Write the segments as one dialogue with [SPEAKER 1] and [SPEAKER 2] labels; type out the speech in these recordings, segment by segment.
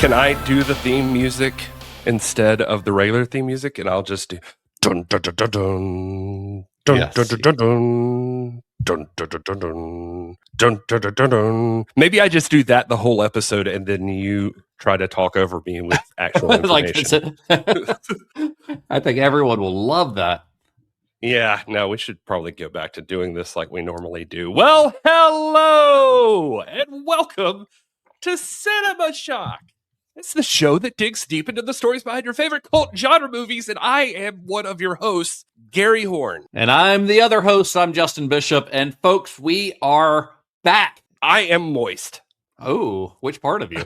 [SPEAKER 1] Can I do the theme music instead of the regular theme music? And I'll just do dun dun dun dun dun dun
[SPEAKER 2] Yes.
[SPEAKER 1] dun dun dun dun dun dun dun dun dun dun dun dun dun. Maybe I just do that the whole episode, and then you try to talk over me with actual information.
[SPEAKER 2] I think everyone will love that.
[SPEAKER 1] Yeah, no, we should probably go back to doing this like we normally do. Well, hello, and welcome to Cinema Shock. It's the show that digs deep into the stories behind your favorite cult genre movies, and I am one of your hosts, Gary Horne.
[SPEAKER 2] And I'm the other host, I'm Justin Bishop, and folks, we are back.
[SPEAKER 1] I am moist.
[SPEAKER 2] Oh, which part of you?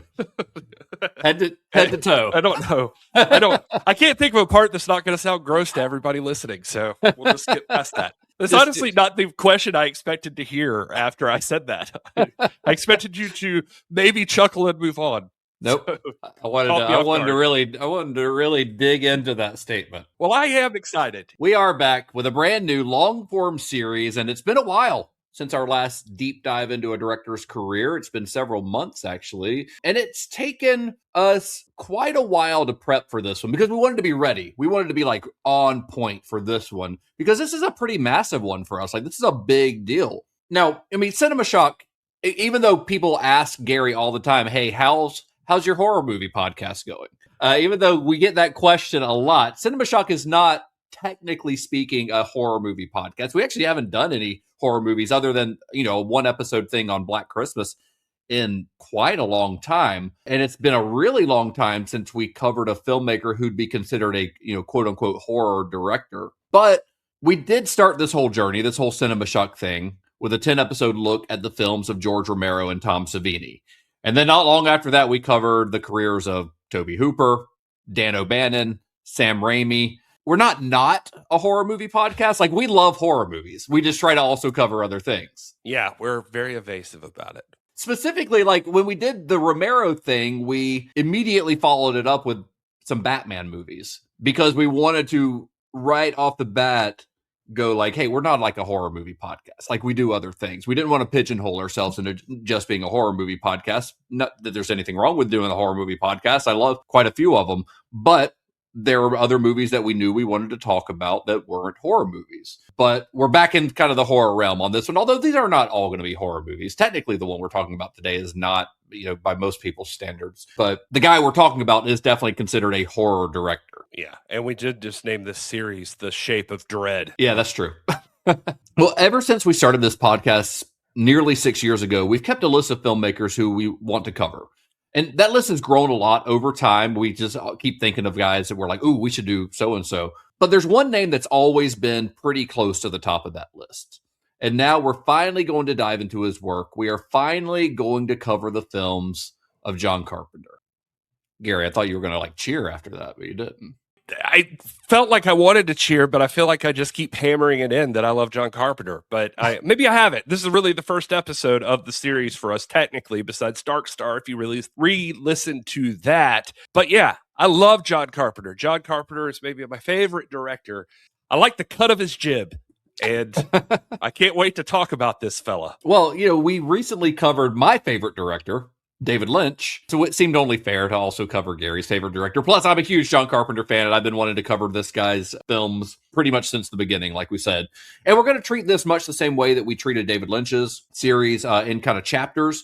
[SPEAKER 2] head to toe.
[SPEAKER 1] I don't know. I can't think of a part that's not going to sound gross to everybody listening, so we'll just get past that. That's honestly not the question I expected to hear after I said that. I expected you to maybe chuckle and move on.
[SPEAKER 2] Nope.
[SPEAKER 1] So,
[SPEAKER 2] I wanted to really dig into that statement.
[SPEAKER 1] Well, I am excited.
[SPEAKER 2] We are back with a brand new long form series, and it's been a while since our last deep dive into a director's career. It's been several months, actually. And it's taken us quite a while to prep for this one because we wanted to be ready. We wanted to be like on point for this one because this is a pretty massive one for us. Like, this is a big deal. Now, I mean, Cinema Shock, even though people ask Gary all the time, hey, how's your horror movie podcast going? Even though we get that question a lot, Cinema Shock is not, technically speaking, a horror movie podcast. We actually haven't done any horror movies other than, a one episode thing on Black Christmas in quite a long time. And it's been a really long time since we covered a filmmaker who'd be considered a, quote unquote horror director. But we did start this whole journey, this whole Cinema Shock thing, with a 10 episode look at the films of George Romero and Tom Savini. And then not long after that, we covered the careers of Tobe Hooper, Dan O'Bannon, Sam Raimi. We're not a horror movie podcast. Like, we love horror movies. We just try to also cover other things.
[SPEAKER 1] Yeah, we're very evasive about it.
[SPEAKER 2] Specifically, like, when we did the Romero thing, we immediately followed it up with some Batman movies because we wanted to, right off the bat, go like, hey, we're not like a horror movie podcast. Like, we do other things. We didn't want to pigeonhole ourselves into just being a horror movie podcast. Not that there's anything wrong with doing a horror movie podcast. I love quite a few of them, but there were other movies that we knew we wanted to talk about that weren't horror movies. But we're back in kind of the horror realm on this one, although these are not all going to be horror movies. Technically, the one we're talking about today is not, by most people's standards. But the guy we're talking about is definitely considered a horror director.
[SPEAKER 1] Yeah, and we did just name this series The Shape of Dread.
[SPEAKER 2] Yeah, that's true. Well, ever since we started this podcast nearly 6 years ago, we've kept a list of filmmakers who we want to cover. And that list has grown a lot over time. We just keep thinking of guys that we're like, ooh, we should do so-and-so. But there's one name that's always been pretty close to the top of that list. And now we're finally going to dive into his work. We are finally going to cover the films of John Carpenter. Gary, I thought you were going to cheer after that, but you didn't.
[SPEAKER 1] I felt like I wanted to cheer, but I feel like I just keep hammering it in that I love John Carpenter. But maybe I haven't. This is really the first episode of the series for us, technically, besides Dark Star, if you really re-listen to that. But yeah, I love John Carpenter. John Carpenter is maybe my favorite director. I like the cut of his jib, and I can't wait to talk about this fella.
[SPEAKER 2] Well, we recently covered my favorite director, David Lynch. So it seemed only fair to also cover Gary's favorite director. Plus, I'm a huge John Carpenter fan, and I've been wanting to cover this guy's films pretty much since the beginning, like we said. And we're going to treat this much the same way that we treated David Lynch's series in kind of chapters.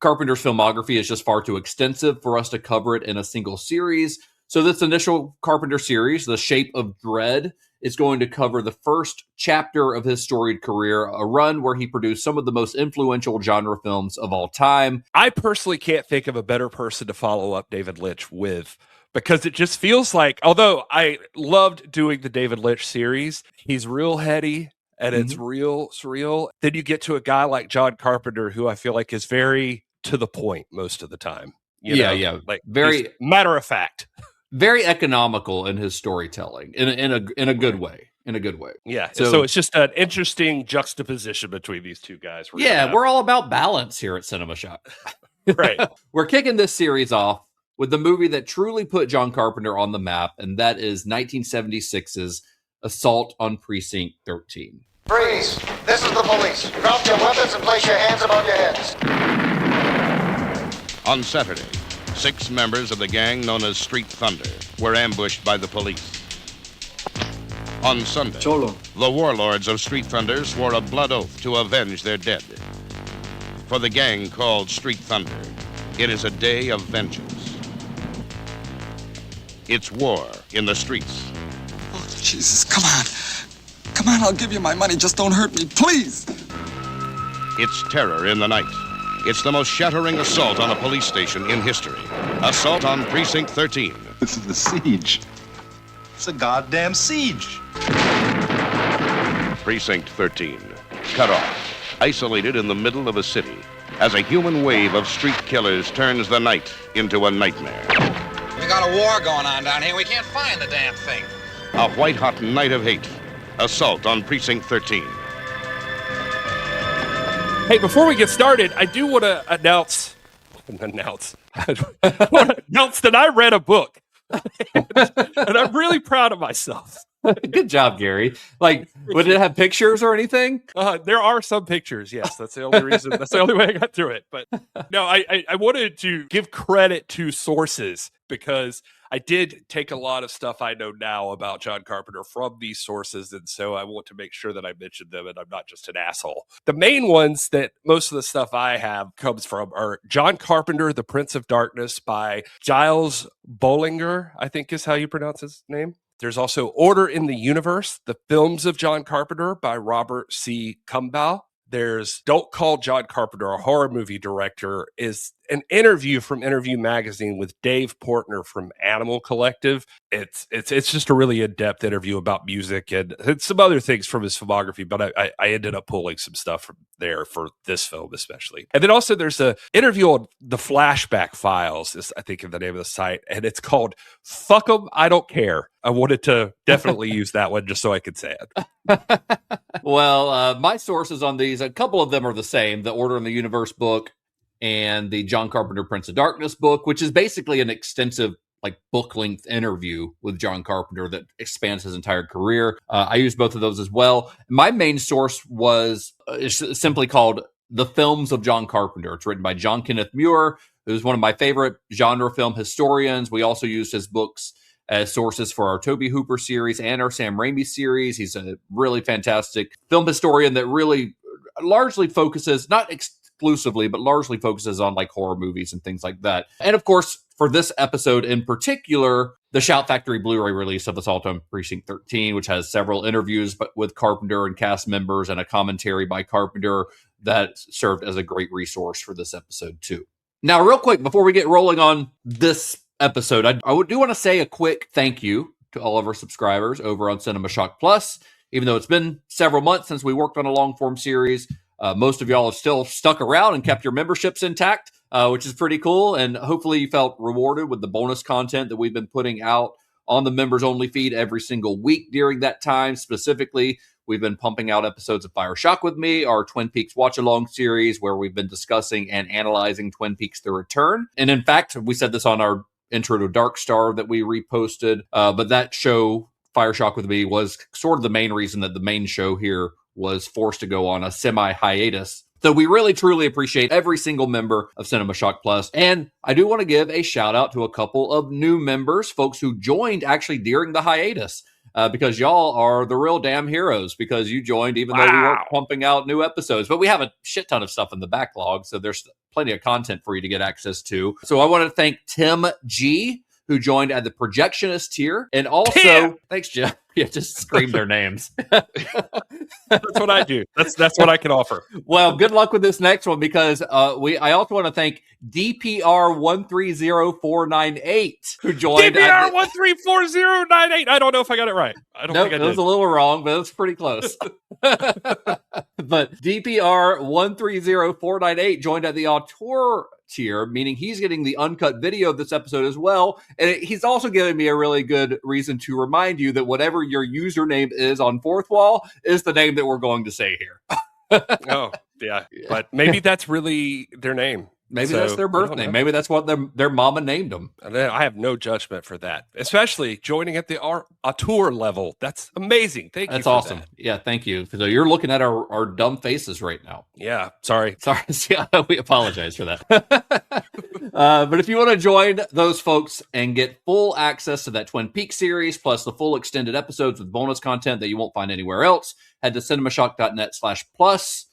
[SPEAKER 2] Carpenter's filmography is just far too extensive for us to cover it in a single series. So this initial Carpenter series, The Shape of Dread, is going to cover the first chapter of his storied career, a run where he produced some of the most influential genre films of all time.
[SPEAKER 1] I personally can't think of a better person to follow up David Lynch with, because it just feels like, although I loved doing the David Lynch series, he's real heady and it's real surreal. Then you get to a guy like John Carpenter, who I feel like is very to the point most of the time.
[SPEAKER 2] Yeah.
[SPEAKER 1] Like
[SPEAKER 2] very
[SPEAKER 1] matter of fact.
[SPEAKER 2] Very economical in his storytelling, in a good way. In a good way.
[SPEAKER 1] Yeah. So it's just an interesting juxtaposition between these two guys.
[SPEAKER 2] We're all about balance here at Cinema Shock.
[SPEAKER 1] Right.
[SPEAKER 2] We're kicking this series off with the movie that truly put John Carpenter on the map, and that is 1976's Assault on Precinct 13.
[SPEAKER 3] Freeze! This is the police. Drop your weapons and place your hands above your heads.
[SPEAKER 4] On Saturday, 6 members of the gang known as Street Thunder were ambushed by the police. On Sunday, the warlords of Street Thunder swore a blood oath to avenge their dead. For the gang called Street Thunder, it is a day of vengeance. It's war in the streets.
[SPEAKER 5] Oh, Jesus, come on. Come on, I'll give you my money. Just don't hurt me, please.
[SPEAKER 4] It's terror in the night. It's the most shattering assault on a police station in history. Assault on Precinct 13.
[SPEAKER 6] This is the siege. It's a goddamn siege.
[SPEAKER 4] Precinct 13. Cut off. Isolated in the middle of a city. As a human wave of street killers turns the night into a nightmare.
[SPEAKER 3] We got a war going on down here. We can't find the damn thing.
[SPEAKER 4] A white-hot night of hate. Assault on Precinct 13.
[SPEAKER 1] Hey, before we get started, I do want to announce that I read a book. and I'm really proud of myself.
[SPEAKER 2] Good job, Gary. Like, would it have pictures or anything?
[SPEAKER 1] There are some pictures, yes. That's the only reason. That's the only way I got through it. But no, I wanted to give credit to sources because I did take a lot of stuff I know now about John Carpenter from these sources, and so I want to make sure that I mention them and I'm not just an asshole. The main ones that most of the stuff I have comes from are John Carpenter, The Prince of Darkness by Giles Bollinger, I think is how you pronounce his name. There's also Order in the Universe, The Films of John Carpenter by Robert C. Kumbau. There's Don't Call John Carpenter a Horror Movie Director is an interview from Interview Magazine with Dave Portner from Animal Collective. It's just a really in-depth interview about music and some other things from his filmography, but I ended up pulling some stuff from there for this film especially. And then also there's an interview on The Flashback Files, is I think the name of the site, and it's called Fuck 'Em, I Don't Care. I wanted to definitely use that one just so I could say it.
[SPEAKER 2] Well, my sources on these, a couple of them are the same, the Order in the Universe book and the John Carpenter Prince of Darkness book, which is basically an extensive like book-length interview with John Carpenter that expands his entire career. I use both of those as well. My main source was is simply called The Films of John Carpenter. It's written by John Kenneth Muir, who's one of my favorite genre film historians. We also used his books as sources for our Tobe Hooper series and our Sam Raimi series. He's a really fantastic film historian that really largely focuses, not exclusively, but largely focuses on like horror movies and things like that. And of course, for this episode in particular, the Shout Factory Blu-ray release of Assault on Precinct 13, which has several interviews with Carpenter and cast members and a commentary by Carpenter that served as a great resource for this episode too. Now, real quick, before we get rolling on this episode, I do want to say a quick thank you to all of our subscribers over on Cinema Shock Plus. Even though it's been several months since we worked on a long form series, most of y'all have still stuck around and kept your memberships intact, which is pretty cool. And hopefully you felt rewarded with the bonus content that we've been putting out on the members only feed every single week during that time. Specifically, we've been pumping out episodes of Fire Shock with Me, our Twin Peaks watch along series, where we've been discussing and analyzing Twin Peaks: The Return. And in fact, we said this on our Intro to Dark Star that we reposted, but that show, Fire Shock with Me, was sort of the main reason that the main show here was forced to go on a semi-hiatus. So we really, truly appreciate every single member of Cinema Shock Plus. And I do want to give a shout out to a couple of new members, folks who joined actually during the hiatus, because y'all are the real damn heroes, because you joined even though we weren't pumping out new episodes. But we have a shit ton of stuff in the backlog, so there's plenty of content for you to get access to. So I want to thank Tim G., who joined at the projectionist tier, and also thanks, Jeff. Yeah, just scream their names.
[SPEAKER 1] That's what I do. That's what I can offer.
[SPEAKER 2] Well, good luck with this next one, because I also want to thank DPR 130498, who joined.
[SPEAKER 1] DPR 134098. I don't know if I got it right. I don't think I did.
[SPEAKER 2] It was a little wrong, but it was pretty close. But DPR 130498 joined at the auteur tier, meaning he's getting the uncut video of this episode as well. And he's also giving me a really good reason to remind you that whatever your username is on Fourth Wall is the name that we're going to say here.
[SPEAKER 1] Oh, yeah. But maybe that's really their name.
[SPEAKER 2] Maybe
[SPEAKER 1] So,
[SPEAKER 2] that's their birth
[SPEAKER 1] I don't
[SPEAKER 2] name.
[SPEAKER 1] know.
[SPEAKER 2] Maybe that's what their mama named them.
[SPEAKER 1] And I have no judgment for that, especially joining at the auteur level. That's amazing. Thank you.
[SPEAKER 2] That's
[SPEAKER 1] for
[SPEAKER 2] awesome.
[SPEAKER 1] that.
[SPEAKER 2] Yeah, thank you. So you're looking at our dumb faces right now.
[SPEAKER 1] Yeah, sorry.
[SPEAKER 2] Sorry, yeah, we apologize for that. But if you want to join those folks and get full access to that Twin Peaks series, plus the full extended episodes with bonus content that you won't find anywhere else, head to cinemashock.net/plus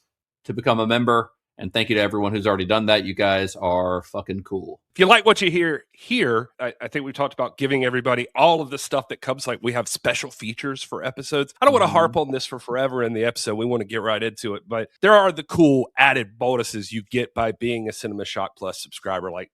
[SPEAKER 2] to become a member. And thank you to everyone who's already done that. You guys are fucking cool.
[SPEAKER 1] If you like what you hear here, I think we talked about giving everybody all of the stuff that comes. Like we have special features for episodes. I don't want to harp on this for forever in the episode. We want to get right into it. But there are the cool added bonuses you get by being a Cinema Shock Plus subscriber, like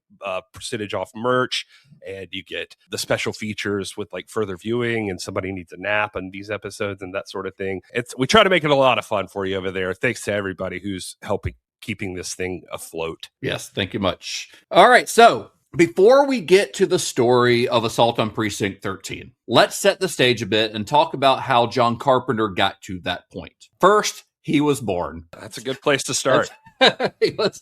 [SPEAKER 1] percentage off merch. And you get the special features with like further viewing and somebody needs a nap on these episodes and that sort of thing. We try to make it a lot of fun for you over there. Thanks to everybody who's helping keeping this thing afloat.
[SPEAKER 2] Yes, thank you much. All right, so before we get to the story of Assault on Precinct 13, let's set the stage a bit and talk about how John Carpenter got to that point. First, he was born.
[SPEAKER 1] That's a good place to start.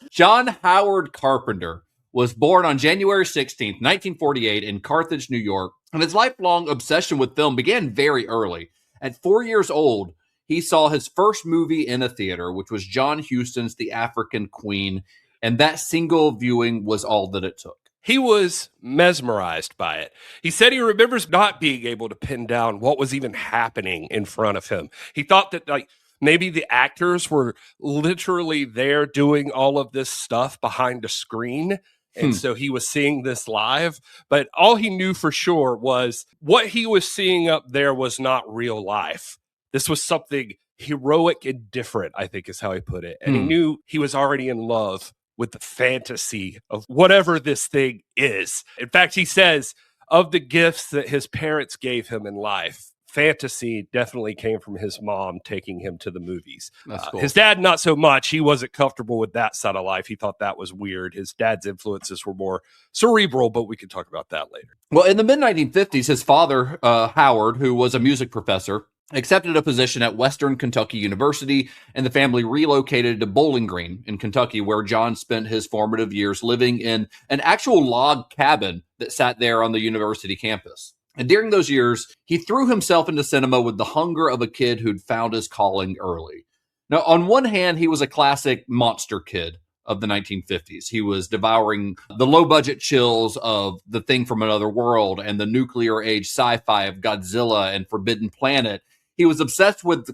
[SPEAKER 2] John Howard Carpenter was born on January 16th, 1948 in Carthage, New York, and his lifelong obsession with film began very early. At 4 years old, he saw his first movie in a theater, which was John Huston's The African Queen, and that single viewing was all that it took.
[SPEAKER 1] He was mesmerized by it. He said he remembers not being able to pin down what was even happening in front of him. He thought that like maybe the actors were literally there doing all of this stuff behind a screen. And so he was seeing this live, but all he knew for sure was what he was seeing up there was not real life. This was something heroic and different, I think is how he put it. And he knew he was already in love with the fantasy of whatever this thing is. In fact, he says of the gifts that his parents gave him in life, fantasy definitely came from his mom taking him to the movies.
[SPEAKER 2] That's cool.
[SPEAKER 1] His dad, not so much. He wasn't comfortable with that side of life. He thought that was weird. His dad's influences were more cerebral, but we can talk about that later.
[SPEAKER 2] Well, in the mid-1950s, his father, Howard, who was a music professor, accepted a position at Western Kentucky University, and the family relocated to Bowling Green in Kentucky, where John spent his formative years living in an actual log cabin that sat there on the university campus. And during those years, he threw himself into cinema with the hunger of a kid who'd found his calling early. Now, on one hand, he was a classic monster kid of the 1950s. He was devouring the low-budget chills of The Thing from Another World and the nuclear age sci-fi of Godzilla and Forbidden Planet. He was obsessed with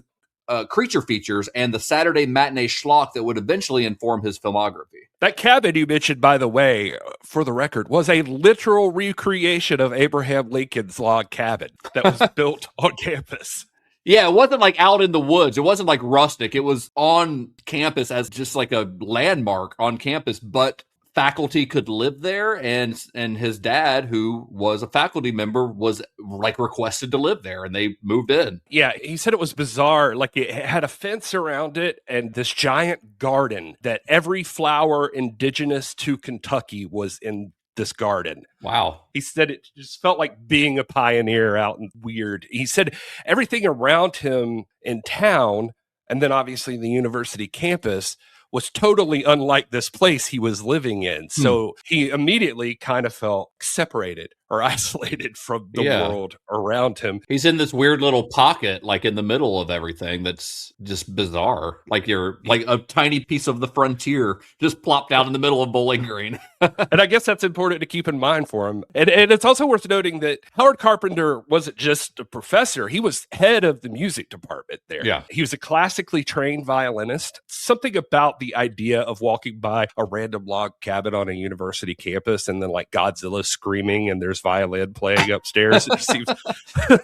[SPEAKER 2] creature features and the Saturday matinee schlock that would eventually inform his filmography.
[SPEAKER 1] That cabin you mentioned, by the way, for the record, was a literal recreation of Abraham Lincoln's log cabin that was built on campus.
[SPEAKER 2] Yeah, it wasn't like out in the woods. It wasn't like rustic. It was on campus as just like a landmark on campus, but faculty could live there, and his dad, who was a faculty member, was like requested to live there, and they moved in.
[SPEAKER 1] Yeah, he said it was bizarre. Like it had a fence around it and this giant garden that every flower indigenous to Kentucky was in this garden.
[SPEAKER 2] Wow.
[SPEAKER 1] He said it just felt like being a pioneer out in weird. He said everything around him in town, and then obviously the university campus, was totally unlike this place he was living in. So he immediately kind of felt separated or isolated from the world around him.
[SPEAKER 2] He's in this weird little pocket, like in the middle of everything that's just bizarre. Like you're like a tiny piece of the frontier just plopped out in the middle of Bowling Green.
[SPEAKER 1] And I guess that's important to keep in mind for him. And it's also worth noting that Howard Carpenter wasn't just a professor. He was head of the music department there.
[SPEAKER 2] Yeah.
[SPEAKER 1] He was a classically trained violinist. Something about the idea of walking by a random log cabin on a university campus and then like Godzilla screaming and there's violin playing upstairs. It just seems,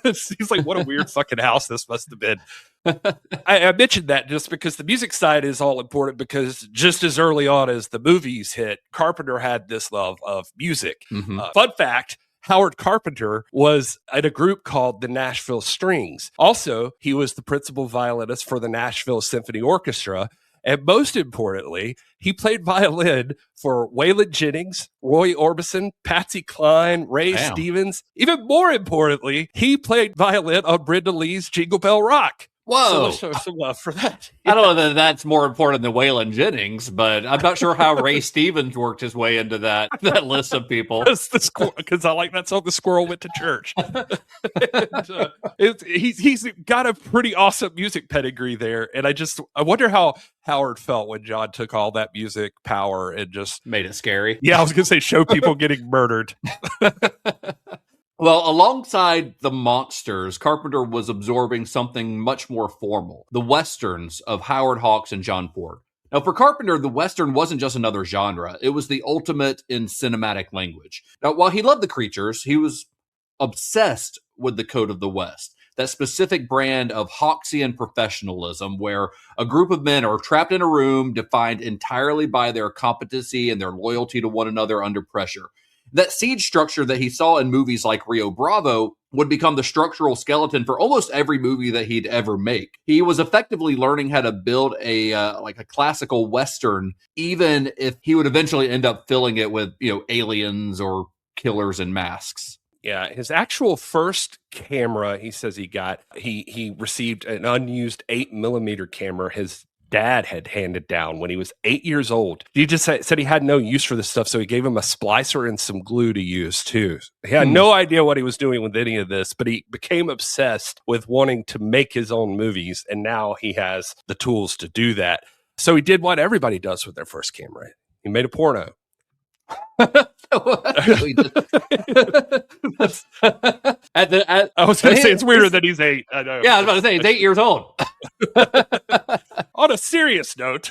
[SPEAKER 1] it seems like what a weird fucking house this must have been. I mentioned that just because the music side is all important, because just as early on as the movies hit, Carpenter had this love of music. Fun fact, Howard Carpenter was in a group called the Nashville Strings. Also, he was the principal violinist for the Nashville Symphony Orchestra. And most importantly, he played violin for Waylon Jennings, Roy Orbison, Patsy Cline, Ray Stevens. Even more importantly, he played violin on Brenda Lee's Jingle Bell Rock.
[SPEAKER 2] Whoa.
[SPEAKER 1] So let's show some love for that.
[SPEAKER 2] I don't know that that's more important than Waylon Jennings, but I'm not sure how Ray Stevens worked his way into that list of people.
[SPEAKER 1] Because I like that song, The Squirrel Went to Church. And, he's got a pretty awesome music pedigree there. And I wonder how Howard felt when John took all that music power and just
[SPEAKER 2] made it scary.
[SPEAKER 1] Yeah, I was going to say show people getting murdered.
[SPEAKER 2] Well, alongside the monsters, Carpenter was absorbing something much more formal, the westerns of Howard Hawks and John Ford. Now, for Carpenter, the western wasn't just another genre. It was the ultimate in cinematic language. Now, while he loved the creatures, he was obsessed with the code of the West, that specific brand of Hawksian professionalism where a group of men are trapped in a room defined entirely by their competency and their loyalty to one another under pressure. That siege structure that he saw in movies like Rio Bravo would become the structural skeleton for almost every movie that he'd ever make. He was effectively learning how to build a classical Western, even if he would eventually end up filling it with, aliens or killers in masks.
[SPEAKER 1] Yeah, his actual first camera, he says he received an unused 8mm camera his dad had handed down when he was 8 years old. He just said he had no use for this stuff, so he gave him a splicer and some glue to use too. He had no idea what he was doing with any of this, but he became obsessed with wanting to make his own movies, and now he has the tools to do that. So he did what everybody does with their first camera. He made a porno.
[SPEAKER 2] I
[SPEAKER 1] was going to say it's weirder that he's 8. I know.
[SPEAKER 2] Yeah, I was about to say he's 8 years old.
[SPEAKER 1] On a serious note,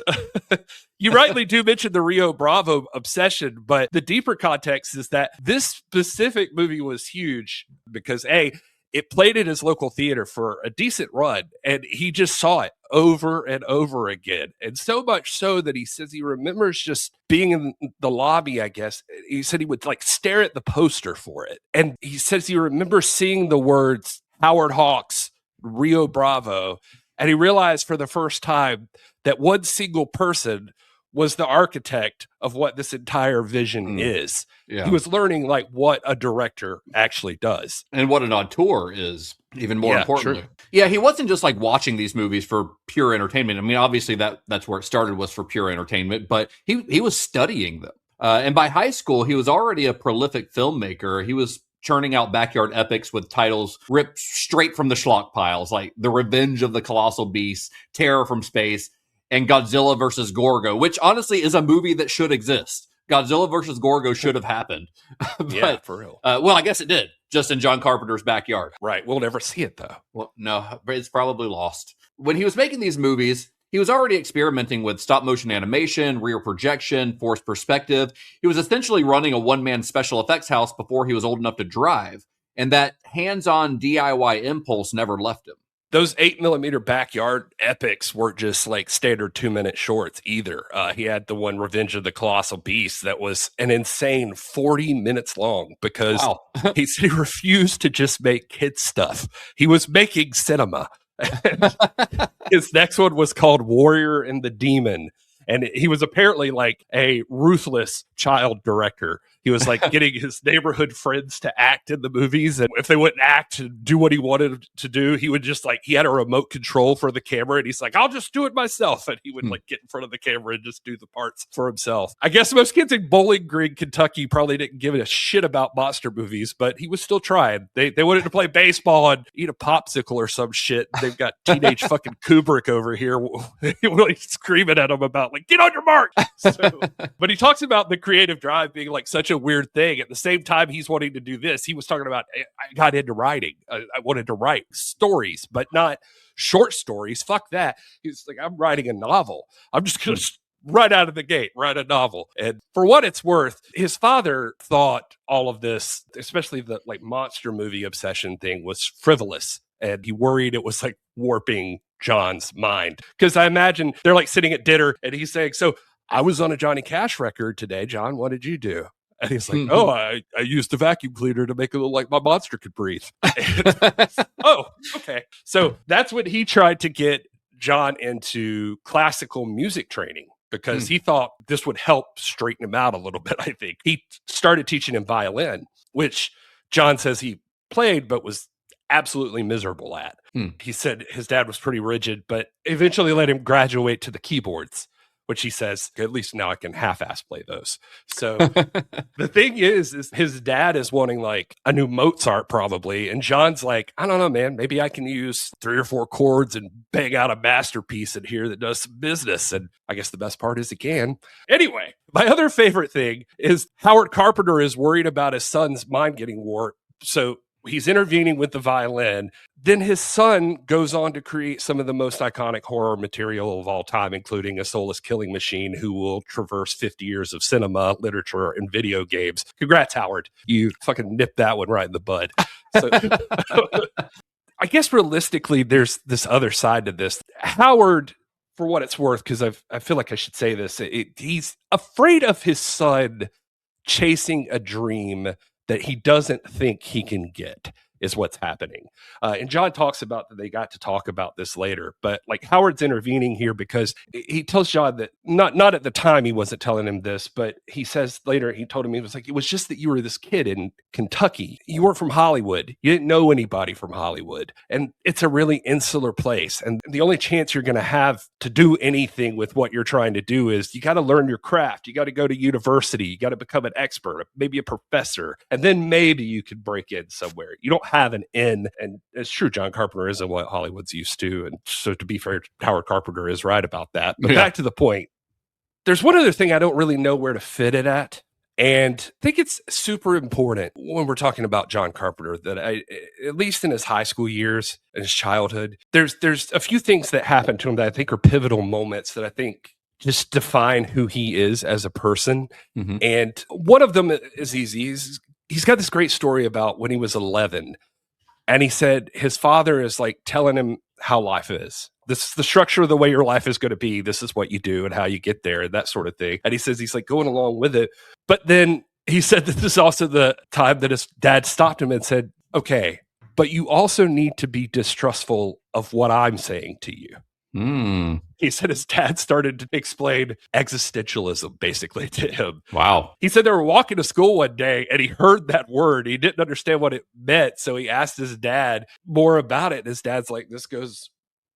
[SPEAKER 1] you rightly do mention the Rio Bravo obsession, but the deeper context is that this specific movie was huge because it played at his local theater for a decent run, and he just saw it over and over again. And so much so that he says he remembers just being in the lobby, I guess. He said he would stare at the poster for it. And he says he remembers seeing the words Howard Hawks, Rio Bravo, and he realized for the first time that one single person was the architect of what this entire vision is. Yeah. He was learning what a director actually does.
[SPEAKER 2] And what an auteur is, even more importantly. Sure. Yeah, he wasn't just watching these movies for pure entertainment. I mean, obviously that's where it started, was for pure entertainment, but he was studying them. And by high school, he was already a prolific filmmaker. He was churning out backyard epics with titles ripped straight from the schlock piles, like The Revenge of the Colossal Beast, Terror from Space, and Godzilla vs. Gorgo, which honestly is a movie that should exist. Godzilla vs. Gorgo should have happened. But,
[SPEAKER 1] yeah, for real.
[SPEAKER 2] Well, I guess it did, just in John Carpenter's backyard.
[SPEAKER 1] Right. We'll never see it, though.
[SPEAKER 2] Well, no, it's probably lost. When he was making these movies, he was already experimenting with stop-motion animation, rear projection, forced perspective. He was essentially running a one-man special effects house before he was old enough to drive, and that hands-on DIY impulse never left him.
[SPEAKER 1] Those 8mm backyard epics weren't just standard 2-minute shorts either. He had the one Revenge of the Colossal Beast that was an insane 40 minutes long because he said he refused to just make kid stuff. He was making cinema. His next one was called Warrior and the Demon. And he was apparently a ruthless child director. He was getting his neighborhood friends to act in the movies. And if they wouldn't act and do what he wanted to do, he would just he had a remote control for the camera. And he's I'll just do it myself. And he would get in front of the camera and just do the parts for himself. I guess most kids in Bowling Green, Kentucky probably didn't give a shit about monster movies, but he was still trying. They wanted to play baseball and eat a popsicle or some shit. They've got teenage fucking Kubrick over here really screaming at him about get on your mark. But he talks about the creative drive being such a weird thing. At the same time he's wanting to do this, he was talking about, I got into writing. I wanted to write stories, but not short stories. Fuck that. He's I'm writing a novel. I'm just going to right out of the gate write a novel. And for what it's worth, his father thought all of this, especially the monster movie obsession thing, was frivolous. And he worried it was warping John's mind. Because I imagine they're sitting at dinner and he's saying, so I was on a Johnny Cash record today, John. What did you do? And he's oh, I used a vacuum cleaner to make it look like my monster could breathe. Oh, okay. So that's when he tried to get John into classical music training because he thought this would help straighten him out a little bit, I think. He started teaching him violin, which John says he played but was absolutely miserable at.
[SPEAKER 2] Hmm.
[SPEAKER 1] He said his dad was pretty rigid, but eventually let him graduate to the keyboards, which he says, at least now I can half-ass play those. So the thing is his dad is wanting like a new Mozart probably. And John's like, I don't know, man, maybe I can use 3 or 4 chords and bang out a masterpiece in here that does some business. And I guess the best part is he can. Anyway, my other favorite thing is Howard Carpenter is worried about his son's mind getting warped. So he's intervening with the violin. Then his son goes on to create some of the most iconic horror material of all time, including a soulless killing machine who will traverse 50 years of cinema, literature, and video games. Congrats, Howard. You fucking nipped that one right in the bud. So, I guess realistically, there's this other side to this. Howard, for what it's worth, because I feel like I should say this, he's afraid of his son chasing a dream that he doesn't think he can get is what's happening. And John talks about that they got to talk about this later, but like Howard's intervening here because he tells John that not at the time he wasn't telling him this, but he says later, he told him, he was like, it was just that you were this kid in Kentucky. You weren't from Hollywood. You didn't know anybody from Hollywood. And it's a really insular place. And the only chance you're going to have to do anything with what you're trying to do is you got to learn your craft. You got to go to university. You got to become an expert, maybe a professor, and then maybe you could break in somewhere. You don't have an in, and it's true John Carpenter isn't what Hollywood's used to, and so to be fair, Howard Carpenter is right about that. But back to the point, there's one other thing I don't really know where to fit it at, and I think it's super important when we're talking about John Carpenter that at least in his high school years and his childhood, there's a few things that happen to him that I think are pivotal moments that I think just define who he is as a person.
[SPEAKER 2] Mm-hmm.
[SPEAKER 1] And one of them is easy. He's got this great story about when he was 11. And he said his father is like telling him how life is. This is the structure of the way your life is going to be. This is what you do and how you get there and that sort of thing. And he says he's like going along with it. But then he said that this is also the time that his dad stopped him and said, okay, but you also need to be distrustful of what I'm saying to you. He said his dad started to explain existentialism basically to him.
[SPEAKER 2] Wow.
[SPEAKER 1] He said they were walking to school one day and he heard that word. He didn't understand what it meant. So he asked his dad more about it. And his dad's like, this goes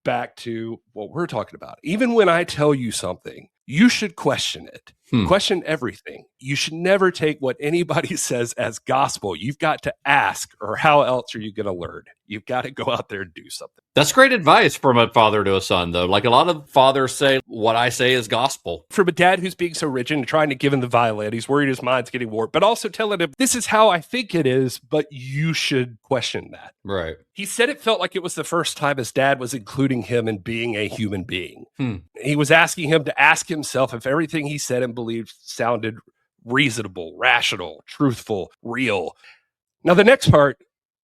[SPEAKER 1] back to what we're talking about. Even when I tell you something, you should question it. Question everything. You should never take what anybody says as gospel. You've got to ask, or how else are you going to learn? You've got to go out there and do something.
[SPEAKER 2] That's great advice from a father to a son, though. Like a lot of fathers say, what I say is gospel.
[SPEAKER 1] From a dad who's being so rigid and trying to give him the violin, he's worried his mind's getting warped, but also telling him, this is how I think it is, but you should question that.
[SPEAKER 2] Right.
[SPEAKER 1] He said it felt like it was the first time his dad was including him in being a human being. He was asking him to ask himself if everything he said and believed sounded reasonable, rational, truthful, real. Now, the next part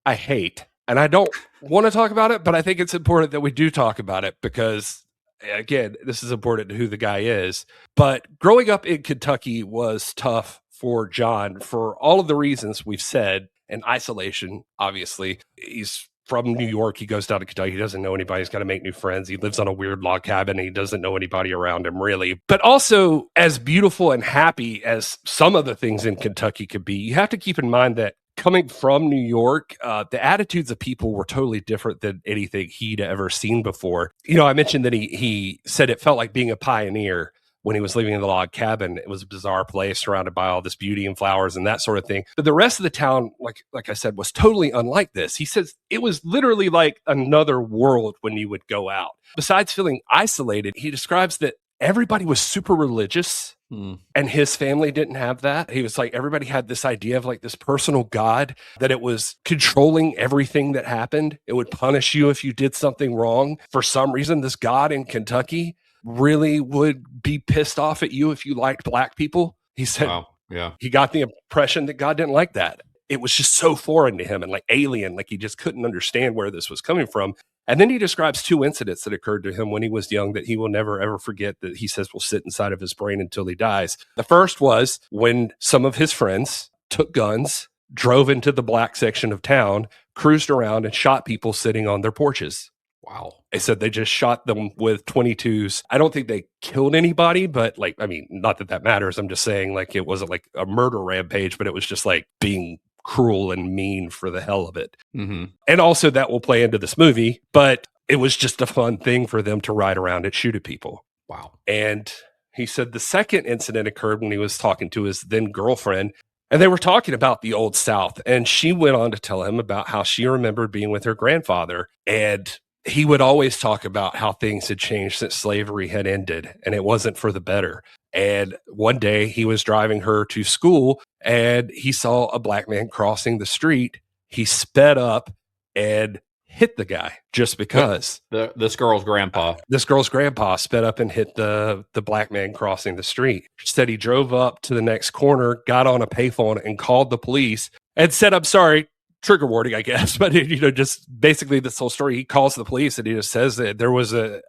[SPEAKER 1] I hate, and I don't want to talk about it, but I think it's important that we do talk about it because, again, this is important to who the guy is. But growing up in Kentucky was tough for John for all of the reasons we've said, and isolation, obviously. He's from New York. He goes down to Kentucky. He doesn't know anybody. He's got to make new friends. He lives on a weird log cabin. And he doesn't know anybody around him, really. But also, as beautiful and happy as some of the things in Kentucky could be, you have to keep in mind that coming from New York, the attitudes of people were totally different than anything he'd ever seen before. You know, I mentioned that he said it felt like being a pioneer when he was living in the log cabin. It was a bizarre place surrounded by all this beauty and flowers and that sort of thing. But the rest of the town, like I said, was totally unlike this. He says it was literally like another world when you would go out. Besides feeling isolated, he describes that everybody was super religious. And his family didn't have that. He was like, everybody had this idea of like this personal God, that it was controlling everything that happened. It would punish you if you did something wrong. For some reason, this God in Kentucky really would be pissed off at you if you liked black people. He said,
[SPEAKER 2] wow. Yeah.
[SPEAKER 1] He got the impression that God didn't like that. It was just so foreign to him and like alien, like he just couldn't understand where this was coming from. And then he describes 2 incidents that occurred to him when he was young that he will never, ever forget, that he says will sit inside of his brain until he dies. The first was when some of his friends took guns, drove into the black section of town, cruised around and shot people sitting on their porches.
[SPEAKER 2] Wow.
[SPEAKER 1] They said they just shot them with 22s. I don't think they killed anybody, but like, I mean, not that that matters. I'm just saying like it wasn't like a murder rampage, but it was just like being cruel and mean for the hell of it.
[SPEAKER 2] Mm-hmm.
[SPEAKER 1] And also that will play into this movie, but it was just a fun thing for them to ride around and shoot at people.
[SPEAKER 2] Wow.
[SPEAKER 1] And he said the second incident occurred when he was talking to his then girlfriend, and they were talking about the Old South. And she went on to tell him about how she remembered being with her grandfather. And he would always talk about how things had changed since slavery had ended, and it wasn't for the better. And one day he was driving her to school, and he saw a black man crossing the street. He sped up and hit the guy just because.
[SPEAKER 2] This girl's grandpa.
[SPEAKER 1] This girl's grandpa sped up and hit the black man crossing the street. Said he drove up to the next corner, got on a payphone, and called the police and said, "I'm sorry." Trigger warning, I guess, but just basically this whole story. He calls the police and he just says that there was an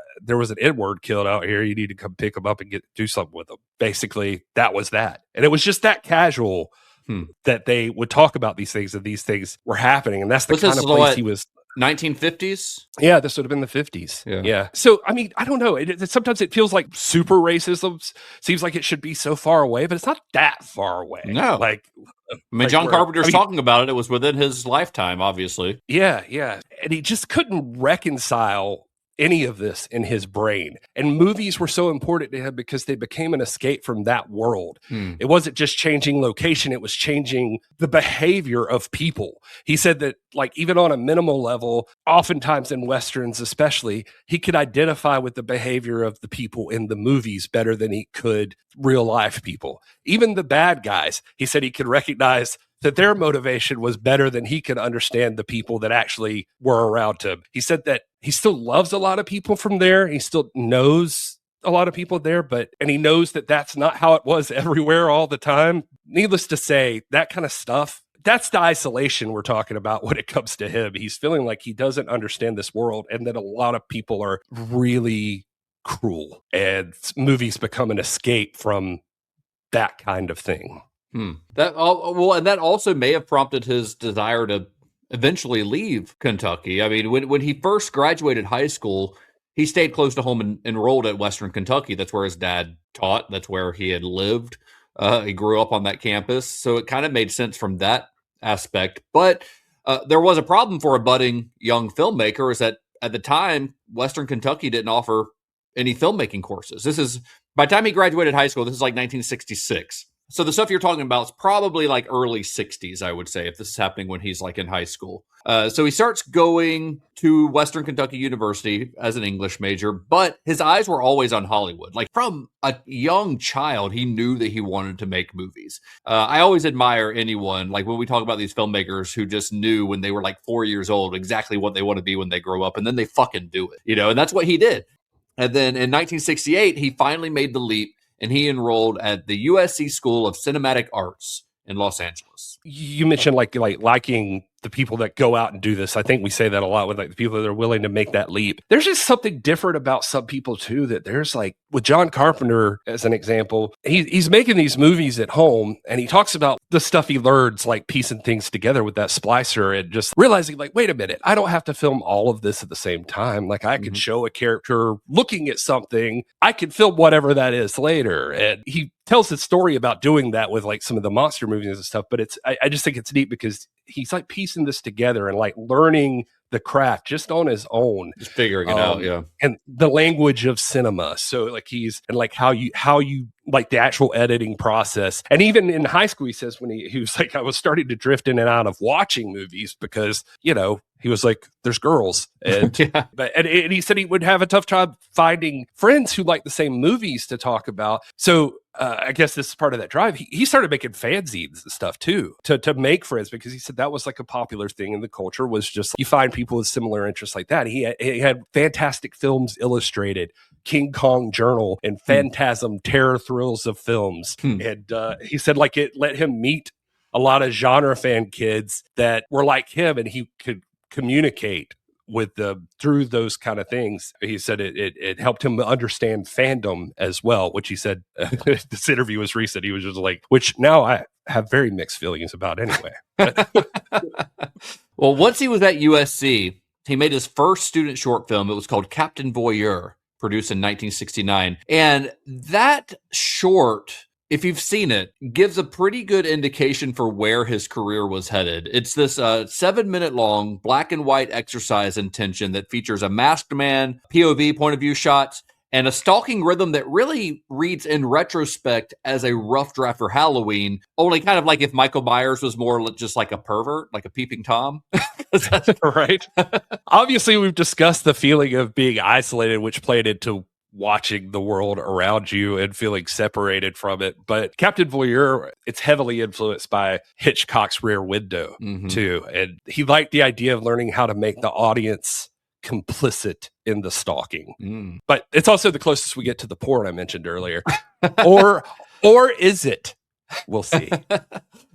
[SPEAKER 1] N-word killed out here. You need to come pick him up and do something with him. Basically, that was that, and it was just that casual that they would talk about these things, and these things were happening, and that's the kind of place he was.
[SPEAKER 2] 1950s?
[SPEAKER 1] Yeah, this would have been the 50s. Yeah. So, I mean, I don't know. Sometimes it feels like super racism seems like it should be so far away, but it's not that far away.
[SPEAKER 2] No. John Carpenter's talking about it. It was within his lifetime, obviously.
[SPEAKER 1] Yeah. And he just couldn't reconcile any of this in his brain. And movies were so important to him because they became an escape from that world. It wasn't just changing location, it was changing the behavior of people. He said that, like, even on a minimal level, oftentimes in Westerns especially, he could identify with the behavior of the people in the movies better than he could real life people. Even the bad guys, he said he could recognize that their motivation was better than he could understand the people that actually were around him. He said that he still loves a lot of people from there. He still knows a lot of people there, and he knows that that's not how it was everywhere all the time. Needless to say, that kind of stuff, that's the isolation we're talking about when it comes to him. He's feeling like he doesn't understand this world, and that a lot of people are really cruel, and movies become an escape from that kind of thing.
[SPEAKER 2] That also may have prompted his desire to eventually leave Kentucky. I mean, when he first graduated high school, he stayed close to home and enrolled at Western Kentucky. That's where his dad taught. That's where he had lived. He grew up on that campus, so it kind of made sense from that aspect. But there was a problem for a budding young filmmaker, is that at the time, Western Kentucky didn't offer any filmmaking courses. By the time he graduated high school, this is like 1966. So the stuff you're talking about is probably like early 60s, I would say, if this is happening when he's like in high school. So he starts going to Western Kentucky University as an English major, but his eyes were always on Hollywood. Like, from a young child, he knew that he wanted to make movies. I always admire anyone, like when we talk about these filmmakers who just knew when they were like 4 years old exactly what they want to be when they grow up, and then they fucking do it, and that's what he did. And then in 1968, he finally made the leap, and he enrolled at the USC School of Cinematic Arts in Los Angeles.
[SPEAKER 1] You mentioned like liking the people that go out and do this. I think we say that a lot with like the people that are willing to make that leap. There's just something different about some people too, that there's like with John Carpenter as an example, he's making these movies at home, and he talks about the stuff he learns, like piecing things together with that splicer and just realizing like, wait a minute, I don't have to film all of this at the same time. Like I could show a character looking at something, I could film whatever that is later. And he tells his story about doing that with like some of the monster movies and stuff. But I just think it's neat because he's like piecing this together and like learning the craft just on his own,
[SPEAKER 2] just figuring it out. Yeah.
[SPEAKER 1] And the language of cinema. So like and like how you like the actual editing process. And even in high school, he says when he was like, I was starting to drift in and out of watching movies because, he was like, there's girls. And, and he said he would have a tough time finding friends who like the same movies to talk about. So I guess this is part of that drive. He started making fanzines and stuff too, to make friends, because he said that was like a popular thing in the culture, was just you find people with similar interests like that. He had Fantastic Films Illustrated, King Kong Journal, and Phantasm Terror Thrills of Films. And he said like it let him meet a lot of genre fan kids that were like him, and he could communicate with them through those kind of things. He said it helped him understand fandom as well, which he said this interview was recent. He was just like, which now I have very mixed feelings about anyway.
[SPEAKER 2] Well, once he was at USC, he made his first student short film. It was called Captain Voyeur, produced in 1969. And that short if you've seen it, gives a pretty good indication for where his career was headed. It's this 7-minute long black and white exercise in tension that features a masked man, POV point of view shots, and a stalking rhythm that really reads in retrospect as a rough draft for Halloween, only kind of like if Michael Myers was more just like a pervert, like a peeping Tom.
[SPEAKER 1] Right. Obviously, we've discussed the feeling of being isolated, which played into watching the world around you and feeling separated from it. But Captain Voyeur, it's heavily influenced by Hitchcock's Rear Window, too. And he liked the idea of learning how to make the audience complicit in the stalking. But it's also the closest we get to the porn I mentioned earlier. or is it? We'll see.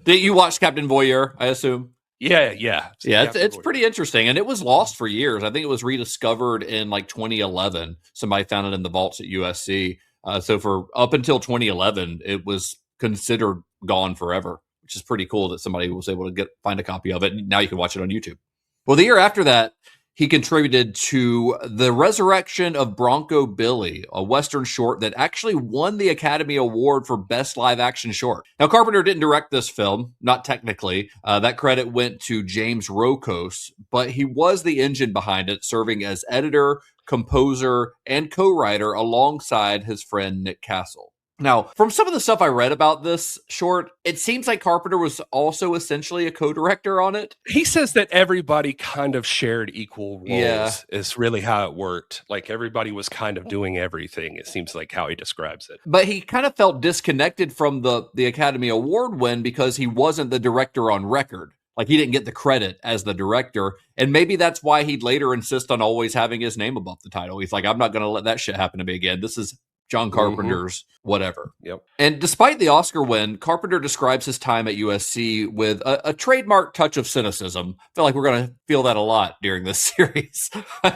[SPEAKER 2] Did you watch Captain Voyeur, I assume?
[SPEAKER 1] Yeah.
[SPEAKER 2] It's pretty interesting. And it was lost for years. I think it was rediscovered in like 2011. Somebody found it in the vaults at USC. So for up until 2011, it was considered gone forever, which is pretty cool that somebody was able to find a copy of it. Now you can watch it on YouTube. Well, the year after that, he contributed to The Resurrection of Bronco Billy, a Western short that actually won the Academy Award for Best Live Action Short. Now, Carpenter didn't direct this film, not technically. That credit went to James Rokos, but he was the engine behind it, serving as editor, composer, and co-writer alongside his friend Nick Castle. Now, from some of the stuff I read about this short, it seems like Carpenter was also essentially a co-director on it.
[SPEAKER 1] He says that everybody kind of shared equal roles is really how it worked. Like everybody was kind of doing everything. It seems like how he describes it.
[SPEAKER 2] But he kind of felt disconnected from the Academy Award win because he wasn't the director on record. Like he didn't get the credit as the director. And maybe that's why he'd later insist on always having his name above the title. He's like, I'm not going to let that shit happen to me again. This is John Carpenter's whatever.
[SPEAKER 1] Yep.
[SPEAKER 2] And despite the Oscar win, Carpenter describes his time at USC with a trademark touch of cynicism. I feel like we're going to feel that a lot during this series.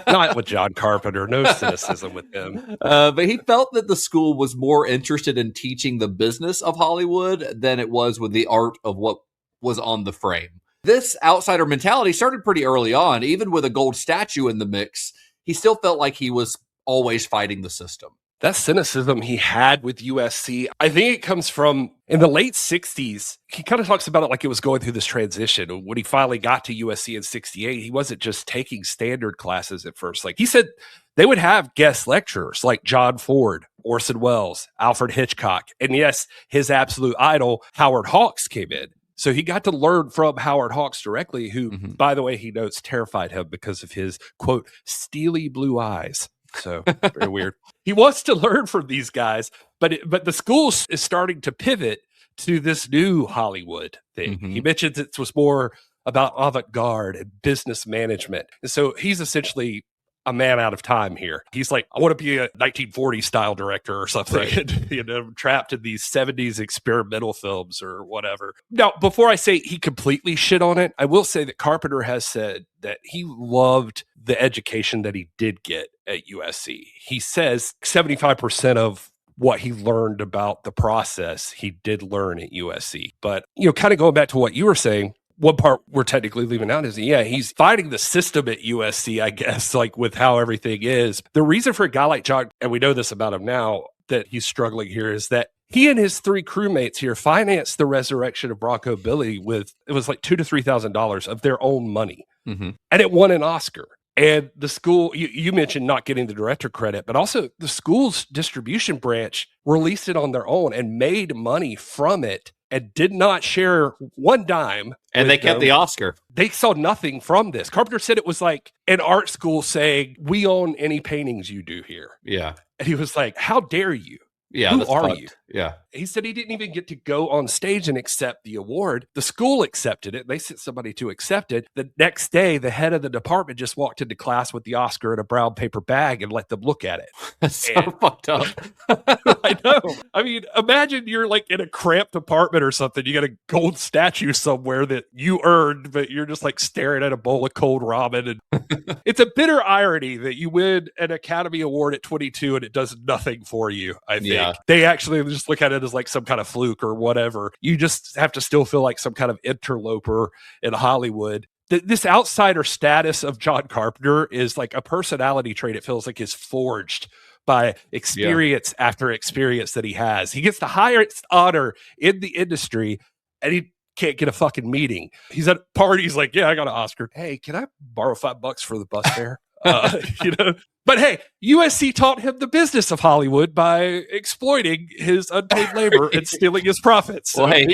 [SPEAKER 1] Not with John Carpenter. No cynicism with him.
[SPEAKER 2] But he felt that the school was more interested in teaching the business of Hollywood than it was with the art of what was on the frame. This outsider mentality started pretty early on. Even with a gold statue in the mix, he still felt like he was always fighting the system.
[SPEAKER 1] That cynicism he had with USC, I think it comes from in the late 60s. He kind of talks about it like it was going through this transition. When he finally got to USC in 68, he wasn't just taking standard classes at first. Like he said, they would have guest lecturers like John Ford, Orson Welles, Alfred Hitchcock. And yes, his absolute idol, Howard Hawks, came in. So he got to learn from Howard Hawks directly, who, by the way, he notes terrified him because of his, quote, steely blue eyes. So very weird. He wants to learn from these guys, but the school is starting to pivot to this new Hollywood thing. He mentions it was more about avant-garde and business management. And so he's essentially a man out of time here. He's like, I want to be a 1940s style director or something, right. And, trapped in these 70s experimental films or whatever. Now, before I say he completely shit on it, I will say that Carpenter has said that he loved the education that he did get at USC. He says 75% of what he learned about the process, he did learn at USC. But, kind of going back to what you were saying, one part we're technically leaving out is, he's fighting the system at USC, I guess, like with how everything is. The reason for a guy like John, and we know this about him now, that he's struggling here is that he and his three crewmates here financed the resurrection of Bronco Billy with, it was like $2,000 to $3,000 of their own money. And it won an Oscar. And the school, you mentioned not getting the director credit, but also the school's distribution branch released it on their own and made money from it and did not share one dime.
[SPEAKER 2] And they kept the Oscar.
[SPEAKER 1] They saw nothing from this. Carpenter said it was like an art school saying, we own any paintings you do here.
[SPEAKER 2] Yeah.
[SPEAKER 1] And he was like, how dare you?
[SPEAKER 2] Yeah.
[SPEAKER 1] Who are you?
[SPEAKER 2] Yeah.
[SPEAKER 1] He said he didn't even get to go on stage and accept the award. The school accepted it. They sent somebody to accept it. The next day, the head of the department just walked into class with the Oscar in a brown paper bag and let them look at it.
[SPEAKER 2] That's so fucked up.
[SPEAKER 1] I know. I mean, imagine you're like in a cramped apartment or something. You got a gold statue somewhere that you earned, but you're just like staring at a bowl of cold ramen. And it's a bitter irony that you win an Academy Award at 22 and it does nothing for you, I think. Yeah. They actually just look at it as like some kind of fluke or whatever. You just have to still feel like some kind of interloper in Hollywood. This outsider status of John Carpenter is like a personality trait. It feels like is forged by experience after experience that he has. He gets the highest honor in the industry, and he can't get a fucking meeting. He's at parties like, yeah, I got an Oscar. Hey, can I borrow $5 for the bus fare? But hey, USC taught him the business of Hollywood by exploiting his unpaid labor and stealing his profits. So,
[SPEAKER 2] well, hey,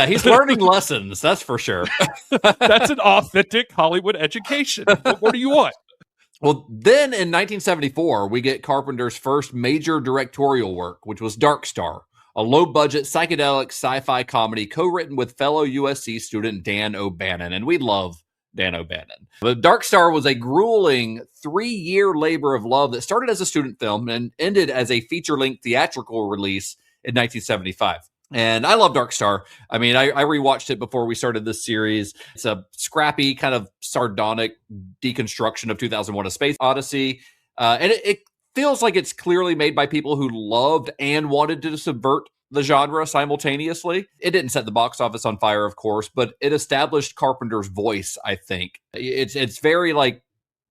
[SPEAKER 2] he's learning lessons. That's for sure.
[SPEAKER 1] That's an authentic Hollywood education. What more do you want?
[SPEAKER 2] Well, then in 1974, we get Carpenter's first major directorial work, which was Dark Star, a low-budget psychedelic sci-fi comedy co-written with fellow USC student Dan O'Bannon, and we love Dan O'Bannon. But Dark Star was a grueling 3-year labor of love that started as a student film and ended as a feature-length theatrical release in 1975. And I love Dark Star. I mean, I rewatched it before we started this series. It's a scrappy, kind of sardonic deconstruction of 2001: A Space Odyssey. And it feels like it's clearly made by people who loved and wanted to subvert the genre simultaneously. It didn't set the box office on fire, of course, but it established Carpenter's voice, I think. It's very like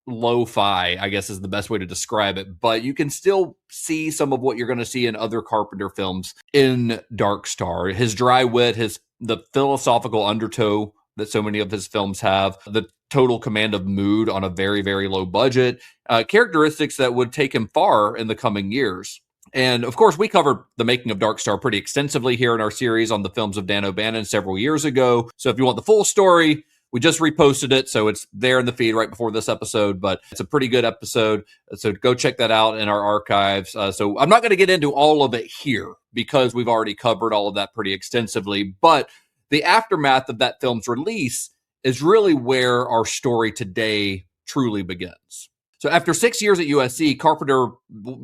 [SPEAKER 2] lo-fi, I guess is the best way to describe it, but you can still see some of what you're going to see in other Carpenter films in Dark Star. His dry wit, the philosophical undertow that so many of his films have, the total command of mood on a very, very low budget, characteristics that would take him far in the coming years. And of course, we covered the making of Dark Star pretty extensively here in our series on the films of Dan O'Bannon several years ago. So if you want the full story, we just reposted it, so it's there in the feed right before this episode, but it's a pretty good episode, so go check that out in our archives. So I'm not going to get into all of it here because we've already covered all of that pretty extensively, but the aftermath of that film's release is really where our story today truly begins. So after 6 years at USC, Carpenter,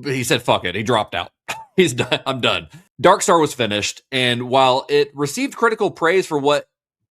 [SPEAKER 2] he said, fuck it. He dropped out. He's done. I'm done. Dark Star was finished. And while it received critical praise for what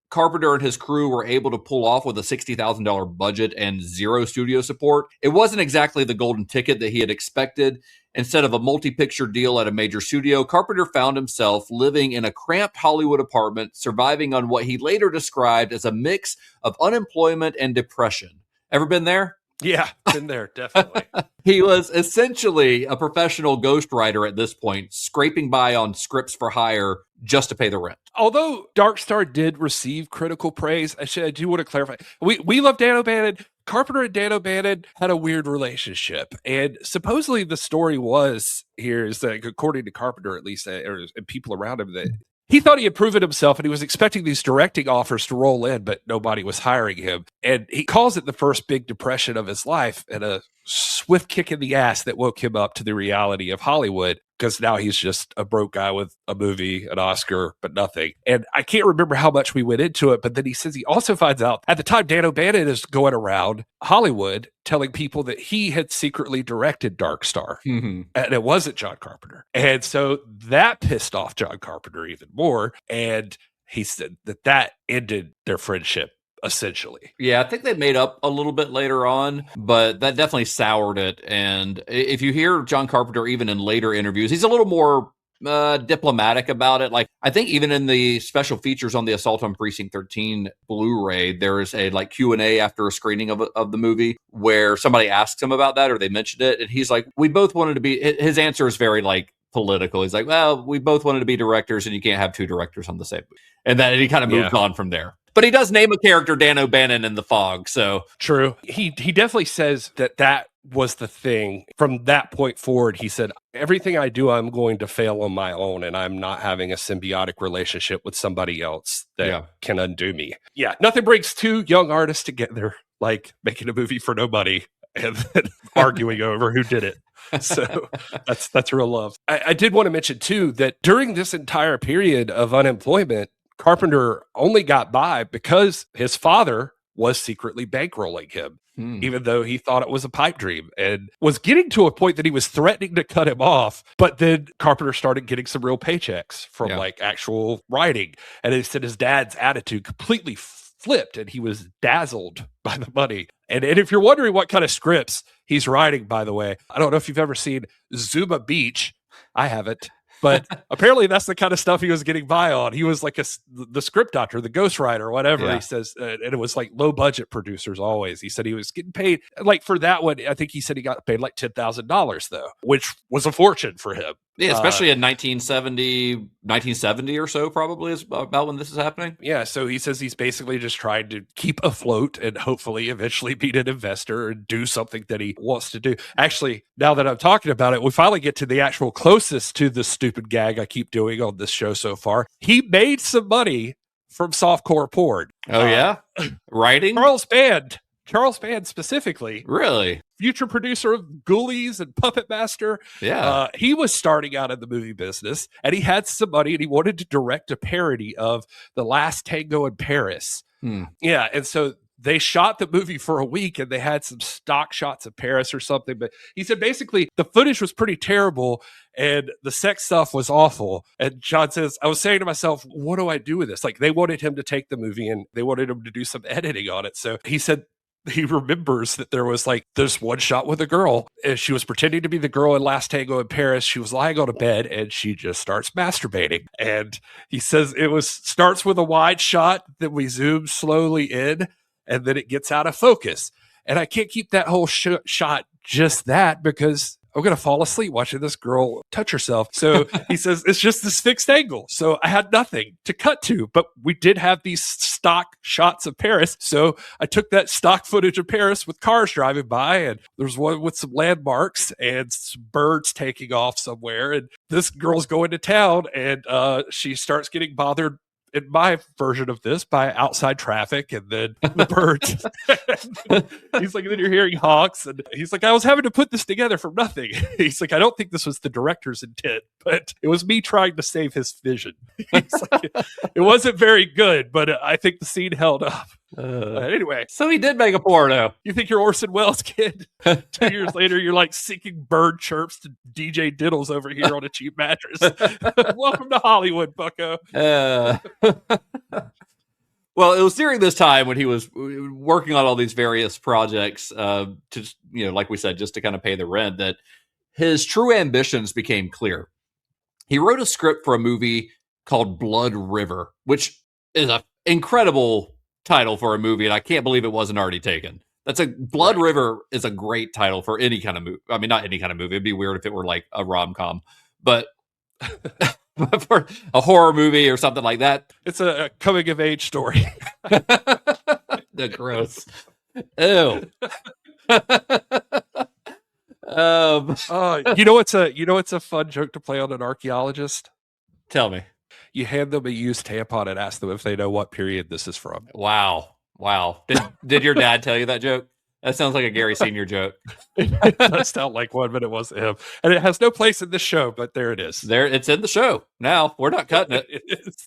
[SPEAKER 2] Carpenter and his crew were able to pull off with a $60,000 budget and zero studio support, it wasn't exactly the golden ticket that he had expected. Instead of a multi-picture deal at a major studio, Carpenter found himself living in a cramped Hollywood apartment, surviving on what he later described as a mix of unemployment and depression. Ever been there?
[SPEAKER 1] Yeah, been there, definitely.
[SPEAKER 2] He was essentially a professional ghostwriter at this point, scraping by on scripts for hire just to pay the rent.
[SPEAKER 1] Although Dark Star did receive critical praise, I do want to clarify. We love Dan O'Bannon. Carpenter and Dan O'Bannon had a weird relationship. And supposedly the story was, here is that, according to Carpenter at least, or people around him, that he thought he had proven himself and he was expecting these directing offers to roll in, but nobody was hiring him. And he calls it the first big depression of his life and a swift kick in the ass that woke him up to the reality of Hollywood, because now he's just a broke guy with a movie, an Oscar, but nothing. And I can't remember how much we went into it, but then he says he also finds out at the time Dan O'Bannon is going around Hollywood telling people that he had secretly directed Dark Star. Mm-hmm. And it wasn't John Carpenter. And so that pissed off John Carpenter even more. And he said that ended their friendship, essentially.
[SPEAKER 2] Yeah, I think they made up a little bit later on, but that definitely soured it. And if you hear John Carpenter, even in later interviews, he's a little more diplomatic about it. Like, I think even in the special features on the Assault on Precinct 13 Blu-ray, there is a like Q&A after a screening of the movie where somebody asks him about that, or they mentioned it. And he's like, we both wanted to be, his answer is very like political. He's like, well, we both wanted to be directors and you can't have two directors on the same movie. And then he kind of moved on from there. But he does name a character Dan O'Bannon in The Fog, so.
[SPEAKER 1] True. He definitely says that was the thing. From that point forward, he said, everything I do, I'm going to fail on my own, and I'm not having a symbiotic relationship with somebody else that can undo me. Yeah, nothing brings two young artists together like making a movie for no money and then arguing over who did it. So that's real love. I did want to mention, too, that during this entire period of unemployment, Carpenter only got by because his father was secretly bankrolling him, even though he thought it was a pipe dream, and was getting to a point that he was threatening to cut him off. But then Carpenter started getting some real paychecks from like actual writing. And he said his dad's attitude completely flipped and he was dazzled by the money. And if you're wondering what kind of scripts he's writing, by the way, I don't know if you've ever seen Zuma Beach. I haven't. But apparently that's the kind of stuff he was getting by on. He was like the script doctor, the ghostwriter, whatever.
[SPEAKER 2] Yeah.
[SPEAKER 1] He says, and it was like low budget producers always. He said he was getting paid, like for that one, I think he said he got paid like $10,000 though, which was a fortune for him.
[SPEAKER 2] Yeah, especially in 1970 or so, probably is about when this is happening.
[SPEAKER 1] Yeah, so he says he's basically just trying to keep afloat and hopefully eventually beat an investor and do something that he wants to do. Actually, now that I'm talking about it, we finally get to the actual closest to the stupid gag I keep doing on this show so far. He made some money from softcore porn.
[SPEAKER 2] Oh, yeah? Writing?
[SPEAKER 1] Charles Band specifically.
[SPEAKER 2] Really?
[SPEAKER 1] Future producer of Ghoulies and Puppet Master.
[SPEAKER 2] Yeah.
[SPEAKER 1] He was starting out in the movie business and he had some money and he wanted to direct a parody of The Last Tango in Paris. Yeah. And so they shot the movie for a week and they had some stock shots of Paris or something. But he said basically the footage was pretty terrible and the sex stuff was awful. And John says, I was saying to myself, what do I do with this? Like they wanted him to take the movie and they wanted him to do some editing on it. So he said, he remembers that there was like this one shot with a girl and she was pretending to be the girl in Last Tango in Paris. She was lying on a bed and she just starts masturbating. And he says starts with a wide shot that we zoom slowly in and then it gets out of focus. And I can't keep that whole shot just that because I'm going to fall asleep watching this girl touch herself. So he says, it's just this fixed angle. So I had nothing to cut to, but we did have these stock shots of Paris. So I took that stock footage of Paris with cars driving by and there's one with some landmarks and some birds taking off somewhere. And this girl's going to town and she starts getting bothered in my version of this by outside traffic and then the birds. He's like, and then you're hearing honks and he's like, I was having to put this together from nothing. He's like, I don't think this was the director's intent, but it was me trying to save his vision. He's like, it wasn't very good, but I think the scene held up. Anyway,
[SPEAKER 2] so he did make a porno.
[SPEAKER 1] You think you're Orson Welles, kid? 2 years later, you're like syncing bird chirps to DJ Diddles over here on a cheap mattress. Welcome to Hollywood, bucko.
[SPEAKER 2] Well, it was during this time when he was working on all these various projects, to like we said, just to kind of pay the rent, that his true ambitions became clear. He wrote a script for a movie called Blood River, which is an incredible title for a movie, and I can't believe it wasn't already taken. Blood River is a great title for any kind of movie. I mean, not any kind of movie. It'd be weird if it were like a rom-com, but for a horror movie or something like that.
[SPEAKER 1] It's a coming-of-age story.
[SPEAKER 2] The gross. Ew.
[SPEAKER 1] It's a fun joke to play on an archaeologist.
[SPEAKER 2] Tell me.
[SPEAKER 1] You hand them a used tampon and ask them if they know what period this is from.
[SPEAKER 2] Wow. Did your dad tell you that joke? That sounds like a Gary Sr. joke.
[SPEAKER 1] It does sound like one, but it wasn't him. And it has no place in this show, but there it is.
[SPEAKER 2] It's in the show. Now, we're not cutting it.
[SPEAKER 1] It is.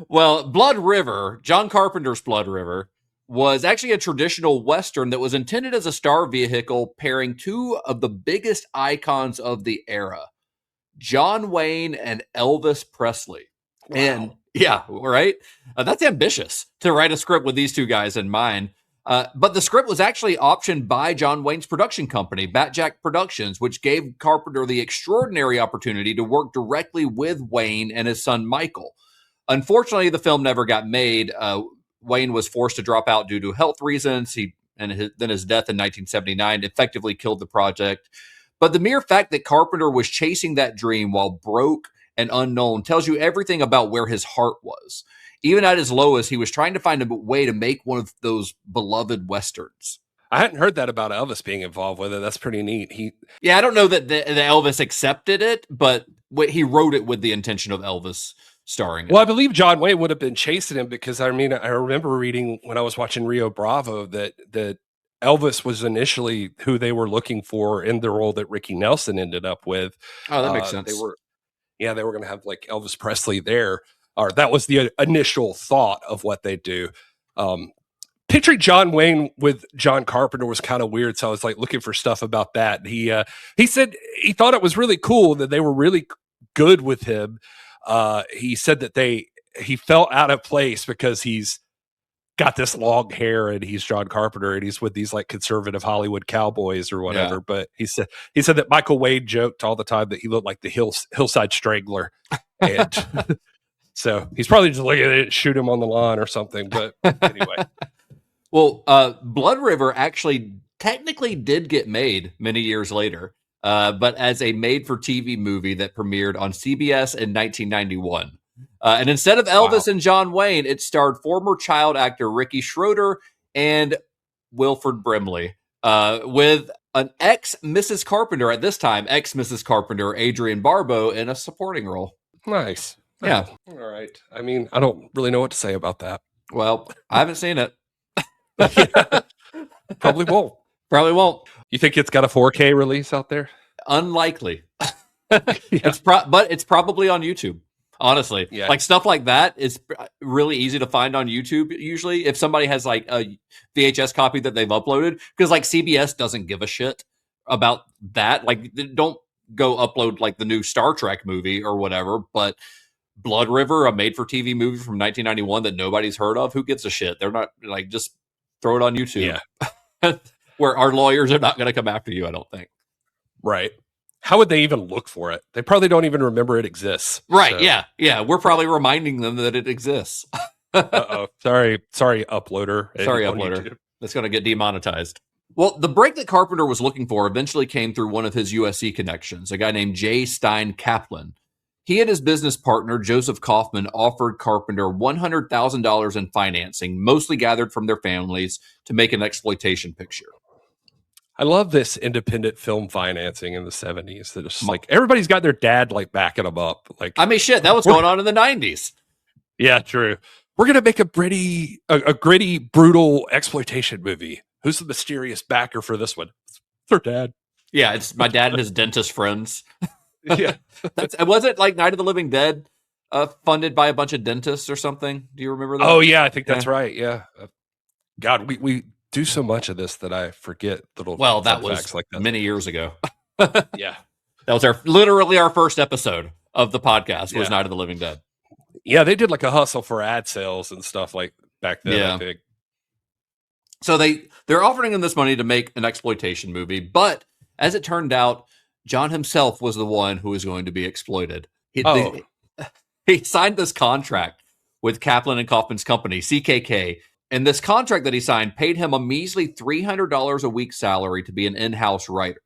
[SPEAKER 2] Well, Blood River, John Carpenter's Blood River, was actually a traditional Western that was intended as a star vehicle pairing two of the biggest icons of the era, John Wayne and Elvis Presley. Wow. And yeah, right? That's ambitious to write a script with these two guys in mind. But the script was actually optioned by John Wayne's production company, Batjack Productions, which gave Carpenter the extraordinary opportunity to work directly with Wayne and his son Michael. Unfortunately, the film never got made. Wayne was forced to drop out due to health reasons. Then his death in 1979 effectively killed the project. But the mere fact that Carpenter was chasing that dream while broke and unknown tells you everything about where his heart was. Even at his lowest, he was trying to find a way to make one of those beloved Westerns.
[SPEAKER 1] I hadn't heard that about Elvis being involved with it. That's pretty neat.
[SPEAKER 2] I don't know that the Elvis accepted it, but he wrote it with the intention of Elvis starring.
[SPEAKER 1] Well, I believe John Wayne would have been chasing him because I remember reading when I was watching Rio Bravo that Elvis was initially who they were looking for in the role that Ricky Nelson ended up with.
[SPEAKER 2] Oh, that makes sense.
[SPEAKER 1] They were going to have like Elvis Presley there, or that was the initial thought of what they do. Picturing John Wayne with John Carpenter was kind of weird, so I was like looking for stuff about that. He said he thought it was really cool that they were really good with him. He said that he felt out of place because he's got this long hair and he's John Carpenter and he's with these like conservative Hollywood cowboys or whatever.
[SPEAKER 2] Yeah.
[SPEAKER 1] But he said that Michael Wade joked all the time that he looked like the hillside strangler. And so he's probably just looking at it, shoot him on the lawn or something. But anyway.
[SPEAKER 2] Well, Blood River actually technically did get made many years later, but as a made-for-TV movie that premiered on CBS in 1991. And instead of Elvis and John Wayne, it starred former child actor Ricky Schroeder and Wilford Brimley, with an ex-Mrs. Carpenter, at this time, ex-Mrs. Carpenter, Adrienne Barbeau, in a supporting role.
[SPEAKER 1] Nice.
[SPEAKER 2] Yeah.
[SPEAKER 1] All right. I mean, I don't really know what to say about that.
[SPEAKER 2] Well, I haven't seen it.
[SPEAKER 1] Probably won't.
[SPEAKER 2] Probably won't.
[SPEAKER 1] You think it's got a 4K release out there?
[SPEAKER 2] Unlikely.
[SPEAKER 1] Yeah.
[SPEAKER 2] But it's probably on YouTube. Honestly,
[SPEAKER 1] Yeah.
[SPEAKER 2] like stuff like that is really easy to find on YouTube. Usually, if somebody has like a VHS copy that they've uploaded, because like CBS doesn't give a shit about that. Like, don't go upload like the new Star Trek movie or whatever. But Blood River, a made-for-TV movie from 1991 that nobody's heard of, who gives a shit? They're not like, just throw it on YouTube.
[SPEAKER 1] Yeah.
[SPEAKER 2] Where our lawyers are not going to come after you, I don't think.
[SPEAKER 1] Right. How would they even look for it? They probably don't even remember it exists.
[SPEAKER 2] Right.
[SPEAKER 1] So.
[SPEAKER 2] Yeah. Yeah. We're probably reminding them that it exists.
[SPEAKER 1] Uh-oh. Sorry, uploader.
[SPEAKER 2] Sorry,
[SPEAKER 1] on
[SPEAKER 2] uploader.
[SPEAKER 1] YouTube.
[SPEAKER 2] That's going to get demonetized. Well, the break that Carpenter was looking for eventually came through one of his USC connections, a guy named J. Stein Kaplan. He and his business partner, Joseph Kaufman, offered Carpenter $100,000 in financing, mostly gathered from their families, to make an exploitation picture.
[SPEAKER 1] I love this independent film financing in the 70s. That it's like everybody's got their dad like backing them up. Like,
[SPEAKER 2] I mean, shit, that was going on in the 90s.
[SPEAKER 1] Yeah, true. We're gonna make a gritty, brutal exploitation movie. Who's the mysterious backer for this one? It's their dad.
[SPEAKER 2] Yeah, it's my dad and his dentist friends.
[SPEAKER 1] Yeah,
[SPEAKER 2] Was it like Night of the Living Dead, funded by a bunch of dentists or something? Do you remember that?
[SPEAKER 1] Oh yeah, I think that's right. Yeah. God, we do so much of this that I forget little.
[SPEAKER 2] Well, that
[SPEAKER 1] fun
[SPEAKER 2] was
[SPEAKER 1] facts like that.
[SPEAKER 2] many years ago.
[SPEAKER 1] Yeah,
[SPEAKER 2] that was literally our first episode of the podcast. Was
[SPEAKER 1] Yeah.
[SPEAKER 2] Night of the Living Dead.
[SPEAKER 1] Yeah, they did like a hustle for ad sales and stuff like back then.
[SPEAKER 2] Yeah.
[SPEAKER 1] I think.
[SPEAKER 2] So they're offering him this money to make an exploitation movie, but as it turned out, John himself was the one who was going to be exploited. He signed this contract with Kaplan and Kaufman's company, CKK, and this contract that he signed paid him a measly $300 a week salary to be an in-house writer.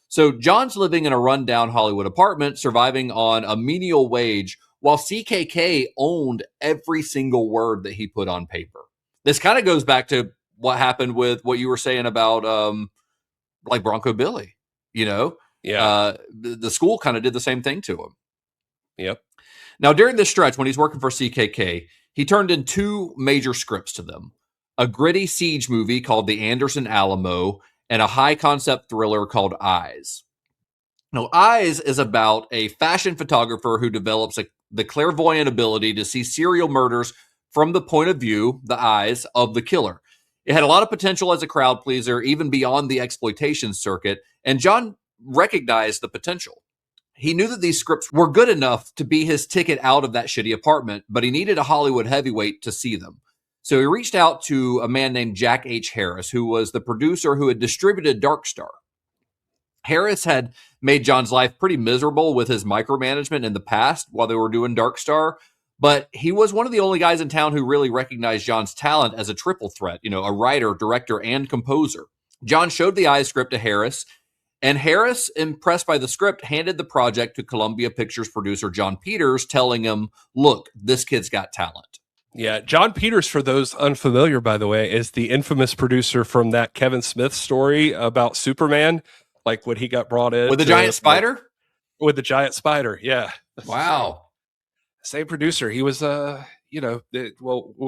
[SPEAKER 2] So John's living in a rundown Hollywood apartment, surviving on a menial wage, while CKK owned every single word that he put on paper. This kind of goes back to what happened with what you were saying about like Bronco Billy, you know?
[SPEAKER 1] Yeah.
[SPEAKER 2] The school kind of did the same thing to him.
[SPEAKER 1] Yep.
[SPEAKER 2] Now, during this stretch, when he's working for CKK, he turned in two major scripts to them: a gritty siege movie called The Anderson Alamo and a high-concept thriller called Eyes. Now, Eyes is about a fashion photographer who develops the clairvoyant ability to see serial murders from the point of view, the eyes, of the killer. It had a lot of potential as a crowd pleaser, even beyond the exploitation circuit, and John recognized the potential. He knew that these scripts were good enough to be his ticket out of that shitty apartment, but he needed a Hollywood heavyweight to see them. So he reached out to a man named Jack H. Harris, who was the producer who had distributed Dark Star. Harris had made John's life pretty miserable with his micromanagement in the past while they were doing Dark Star, but he was one of the only guys in town who really recognized John's talent as a triple threat, you know, a writer, director, and composer. John showed the Eyes script to Harris, and Harris, impressed by the script, handed the project to Columbia Pictures producer John Peters, telling him, "Look, this kid's got talent."
[SPEAKER 1] Yeah, John Peters, for those unfamiliar, by the way, is the infamous producer from that Kevin Smith story about Superman, like when he got brought in.
[SPEAKER 2] With the giant spider?
[SPEAKER 1] With the giant spider, yeah.
[SPEAKER 2] Wow.
[SPEAKER 1] Same producer. He was, we'll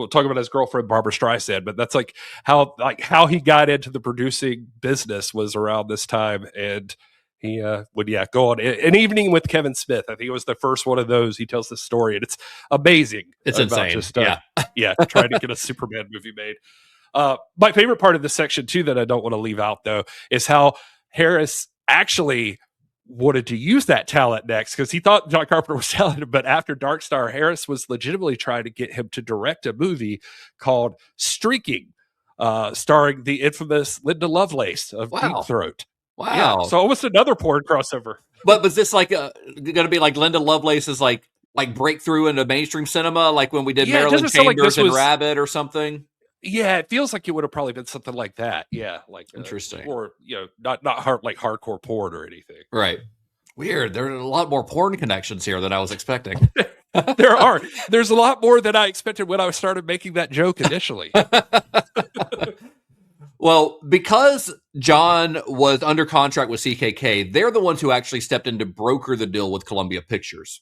[SPEAKER 1] talk about his girlfriend, Barbara Streisand, but that's like how he got into the producing business was around this time. And he would go on an evening with Kevin Smith. I think it was the first one of those. He tells this story, and it's amazing.
[SPEAKER 2] It's insane.
[SPEAKER 1] Just, trying to get a Superman movie made. My favorite part of this section too, that I don't want to leave out though, is how Harris actually wanted to use that talent next because he thought John Carpenter was talented, but after Dark Star, Harris was legitimately trying to get him to direct a movie called Streaking, starring the infamous Linda Lovelace of Deep Throat.
[SPEAKER 2] Wow.
[SPEAKER 1] Yeah, so almost another porn crossover.
[SPEAKER 2] But was this like going to be like Linda Lovelace's like breakthrough into mainstream cinema, like when we did Marilyn Chambers and Rabbit or something?
[SPEAKER 1] Yeah, it feels like it would have probably been something like that. Yeah, like
[SPEAKER 2] interesting,
[SPEAKER 1] or not like hardcore porn or anything.
[SPEAKER 2] Right. Weird. There are a lot more porn connections here than I was expecting.
[SPEAKER 1] There's a lot more than I expected when I started making that joke initially.
[SPEAKER 2] Well, because John was under contract with CKK, they're the ones who actually stepped in to broker the deal with Columbia Pictures.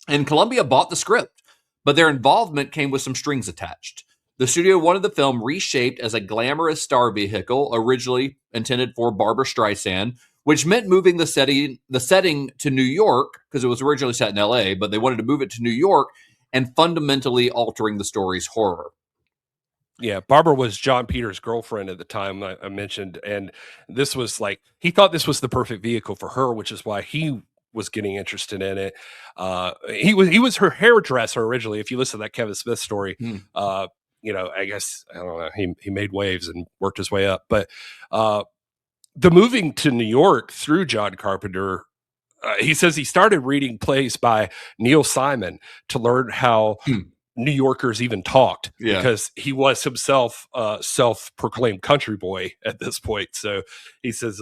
[SPEAKER 2] And Columbia bought the script, but their involvement came with some strings attached. The studio wanted the film reshaped as a glamorous star vehicle, originally intended for Barbra Streisand, which meant moving the setting to New York, because it was originally set in LA, but they wanted to move it to New York and fundamentally altering the story's horror.
[SPEAKER 1] Yeah, Barbara was John Peters' girlfriend at the time I mentioned, and this was like, he thought this was the perfect vehicle for her, which is why he was getting interested in it. He was her hairdresser originally. If you listen to that Kevin Smith story, I guess, I don't know, he made waves and worked his way up. But the moving to New York through John Carpenter, he says he started reading plays by Neil Simon to learn how New Yorkers even talked, because he was himself a self-proclaimed country boy at this point. So he says,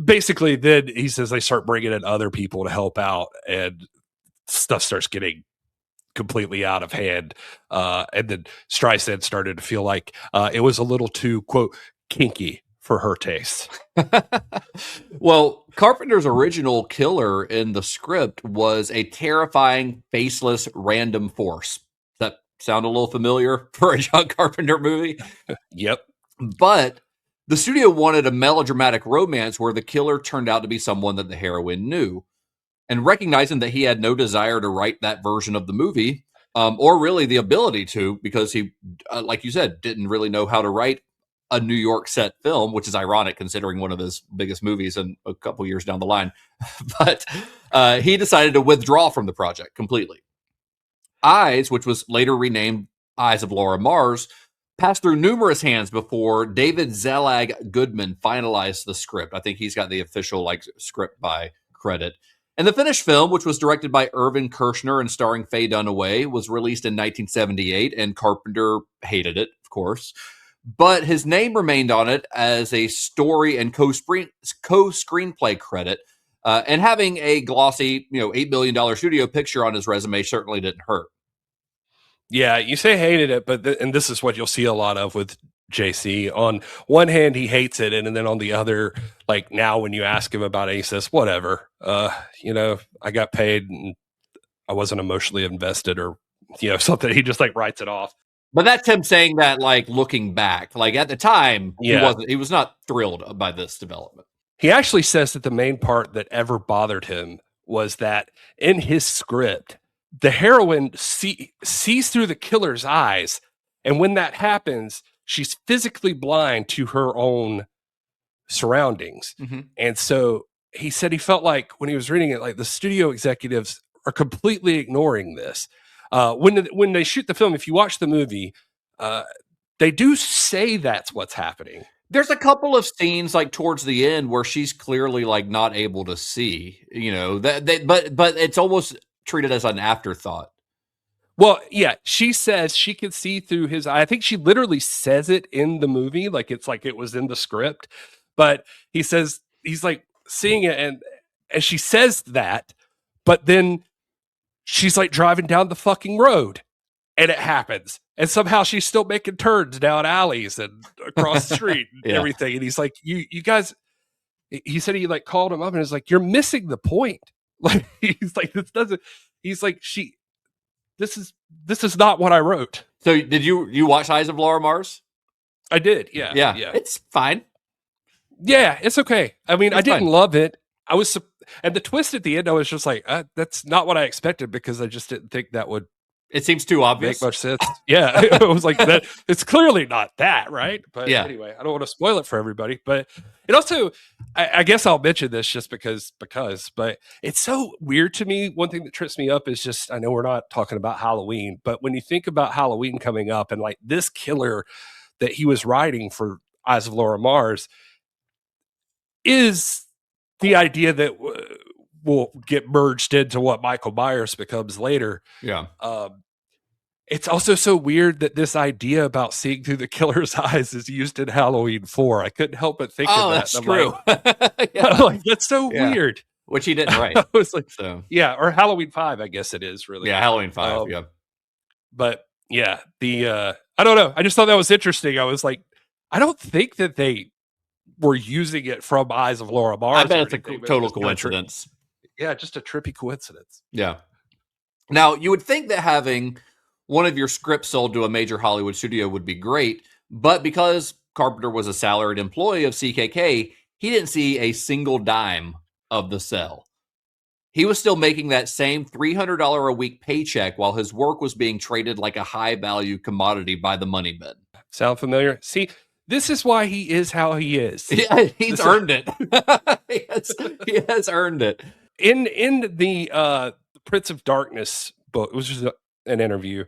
[SPEAKER 1] basically then he says they start bringing in other people to help out and stuff starts getting completely out of hand. And then Streisand started to feel like it was a little too, quote, kinky for her taste.
[SPEAKER 2] Well, Carpenter's original killer in the script was a terrifying, faceless, random force. Does that sound a little familiar for a John Carpenter movie?
[SPEAKER 1] Yep.
[SPEAKER 2] But the studio wanted a melodramatic romance where the killer turned out to be someone that the heroine knew. And recognizing that he had no desire to write that version of the movie, or really the ability to, because he, like you said, didn't really know how to write a New York set film, which is ironic considering one of his biggest movies in a couple years down the line. But he decided to withdraw from the project completely. Eyes, which was later renamed Eyes of Laura Mars, passed through numerous hands before David Zelag Goodman finalized the script. I think he's got the official script by credit. And the finished film, which was directed by Irvin Kershner and starring Faye Dunaway, was released in 1978, and Carpenter hated it, of course. But his name remained on it as a story and co-screenplay credit. And having a glossy, $8 million studio picture on his resume certainly didn't hurt.
[SPEAKER 1] Yeah, you say hated it, but and this is what you'll see a lot of with JC. On one hand, he hates it, and then on the other, like now when you ask him about it, he says, whatever. I got paid and I wasn't emotionally invested or, something. He just writes it off.
[SPEAKER 2] But that's him saying that, looking back, at the time, he was not thrilled by this development.
[SPEAKER 1] He actually says that the main part that ever bothered him was that in his script, the heroine sees through the killer's eyes. And when that happens, she's physically blind to her own surroundings. Mm-hmm. And so he said he felt like when he was reading it, the studio executives are completely ignoring this. When they shoot the film, if you watch the movie, they do say that's what's happening.
[SPEAKER 2] There's a couple of scenes towards the end where she's clearly not able to see, but it's almost treated as an afterthought.
[SPEAKER 1] Well, yeah, she says she can see through his eye. I think she literally says it in the movie, it's like it was in the script. But he says he's seeing it, and she says that, but then she's driving down the fucking road, and it happens, and somehow she's still making turns down alleys and across the street and everything. And he's like, "You guys," he said he called him up and is like, "You're missing the point." He's like, "This doesn't." He's like, This is not what I wrote.
[SPEAKER 2] So did you watch Eyes of Laura Mars?
[SPEAKER 1] I did. Yeah.
[SPEAKER 2] It's fine.
[SPEAKER 1] Yeah, it's okay. I mean, I didn't
[SPEAKER 2] fine.
[SPEAKER 1] love it. And the twist at the end, I was just like, that's not what I expected, because I just didn't think that would
[SPEAKER 2] It seems too obvious.
[SPEAKER 1] Make much sense. Yeah, it was like that. It's clearly not that, right? But
[SPEAKER 2] Yeah.
[SPEAKER 1] anyway, I don't want to spoil it for everybody. But it also, I guess I'll mention this just because. But it's so weird to me. One thing that trips me up is just, I know we're not talking about Halloween, but when you think about Halloween coming up and like this killer that he was writing for Eyes of Laura Mars is the idea that will get merged into what Michael Myers becomes later.
[SPEAKER 2] Yeah.
[SPEAKER 1] It's also so weird that this idea about seeing through the killer's eyes is used in Halloween 4. I couldn't help but think of that.
[SPEAKER 2] That's
[SPEAKER 1] I'm
[SPEAKER 2] true.
[SPEAKER 1] Like,
[SPEAKER 2] Yeah.
[SPEAKER 1] I'm like, that's so weird.
[SPEAKER 2] Which he didn't write.
[SPEAKER 1] I was like,
[SPEAKER 2] So
[SPEAKER 1] yeah, or Halloween 5, I guess it is really.
[SPEAKER 2] yeah, Halloween 5. Yeah.
[SPEAKER 1] But yeah, I don't know. I just thought that was interesting. I was like, I don't think that they were using it from Eyes of Laura Mars.
[SPEAKER 2] I bet it's a
[SPEAKER 1] anything, but
[SPEAKER 2] total
[SPEAKER 1] just
[SPEAKER 2] coincidence.
[SPEAKER 1] Yeah, just a trippy coincidence.
[SPEAKER 2] Yeah. Now, you would think that having one of your scripts sold to a major Hollywood studio would be great, but because Carpenter was a salaried employee of CKK, he didn't see a single dime of the sale. He was still making that same $300 a week paycheck while his work was being traded like a high-value commodity by the money men.
[SPEAKER 1] Sound familiar? See, this is why he is how he is.
[SPEAKER 2] Yeah, he's earned it. he has earned it.
[SPEAKER 1] In the Prince of Darkness book, which is an interview,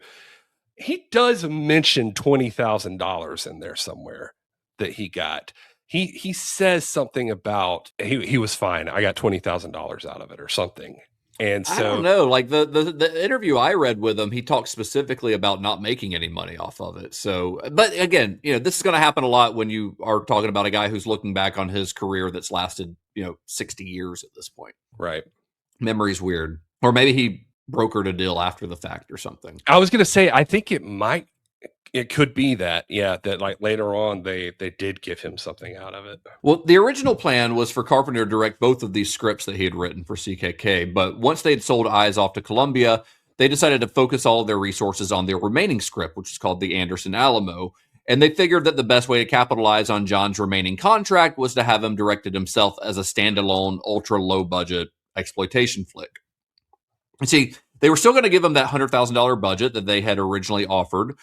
[SPEAKER 1] he does mention $20,000 in there somewhere that he got. He says something about he was fine. I got $20,000 out of it or something. And so
[SPEAKER 2] I don't know. Like the interview I read with him, he talked specifically about not making any money off of it. So, but again, this is going to happen a lot when you are talking about a guy who's looking back on his career that's lasted 60 years at this point.
[SPEAKER 1] Right.
[SPEAKER 2] Memory's weird, or maybe he brokered a deal after the fact or something.
[SPEAKER 1] I was going to say, I think it could be that, that like later on they did give him something out of it.
[SPEAKER 2] Well, the original plan was for Carpenter to direct both of these scripts that he had written for CKK, but once they'd sold Eyes off to Columbia, they decided to focus all of their resources on their remaining script, which is called The Anderson Alamo, and they figured that the best way to capitalize on John's remaining contract was to have him direct it himself as a standalone, ultra-low-budget exploitation flick. And see, they were still going to give him that $100,000 budget that they had originally offered,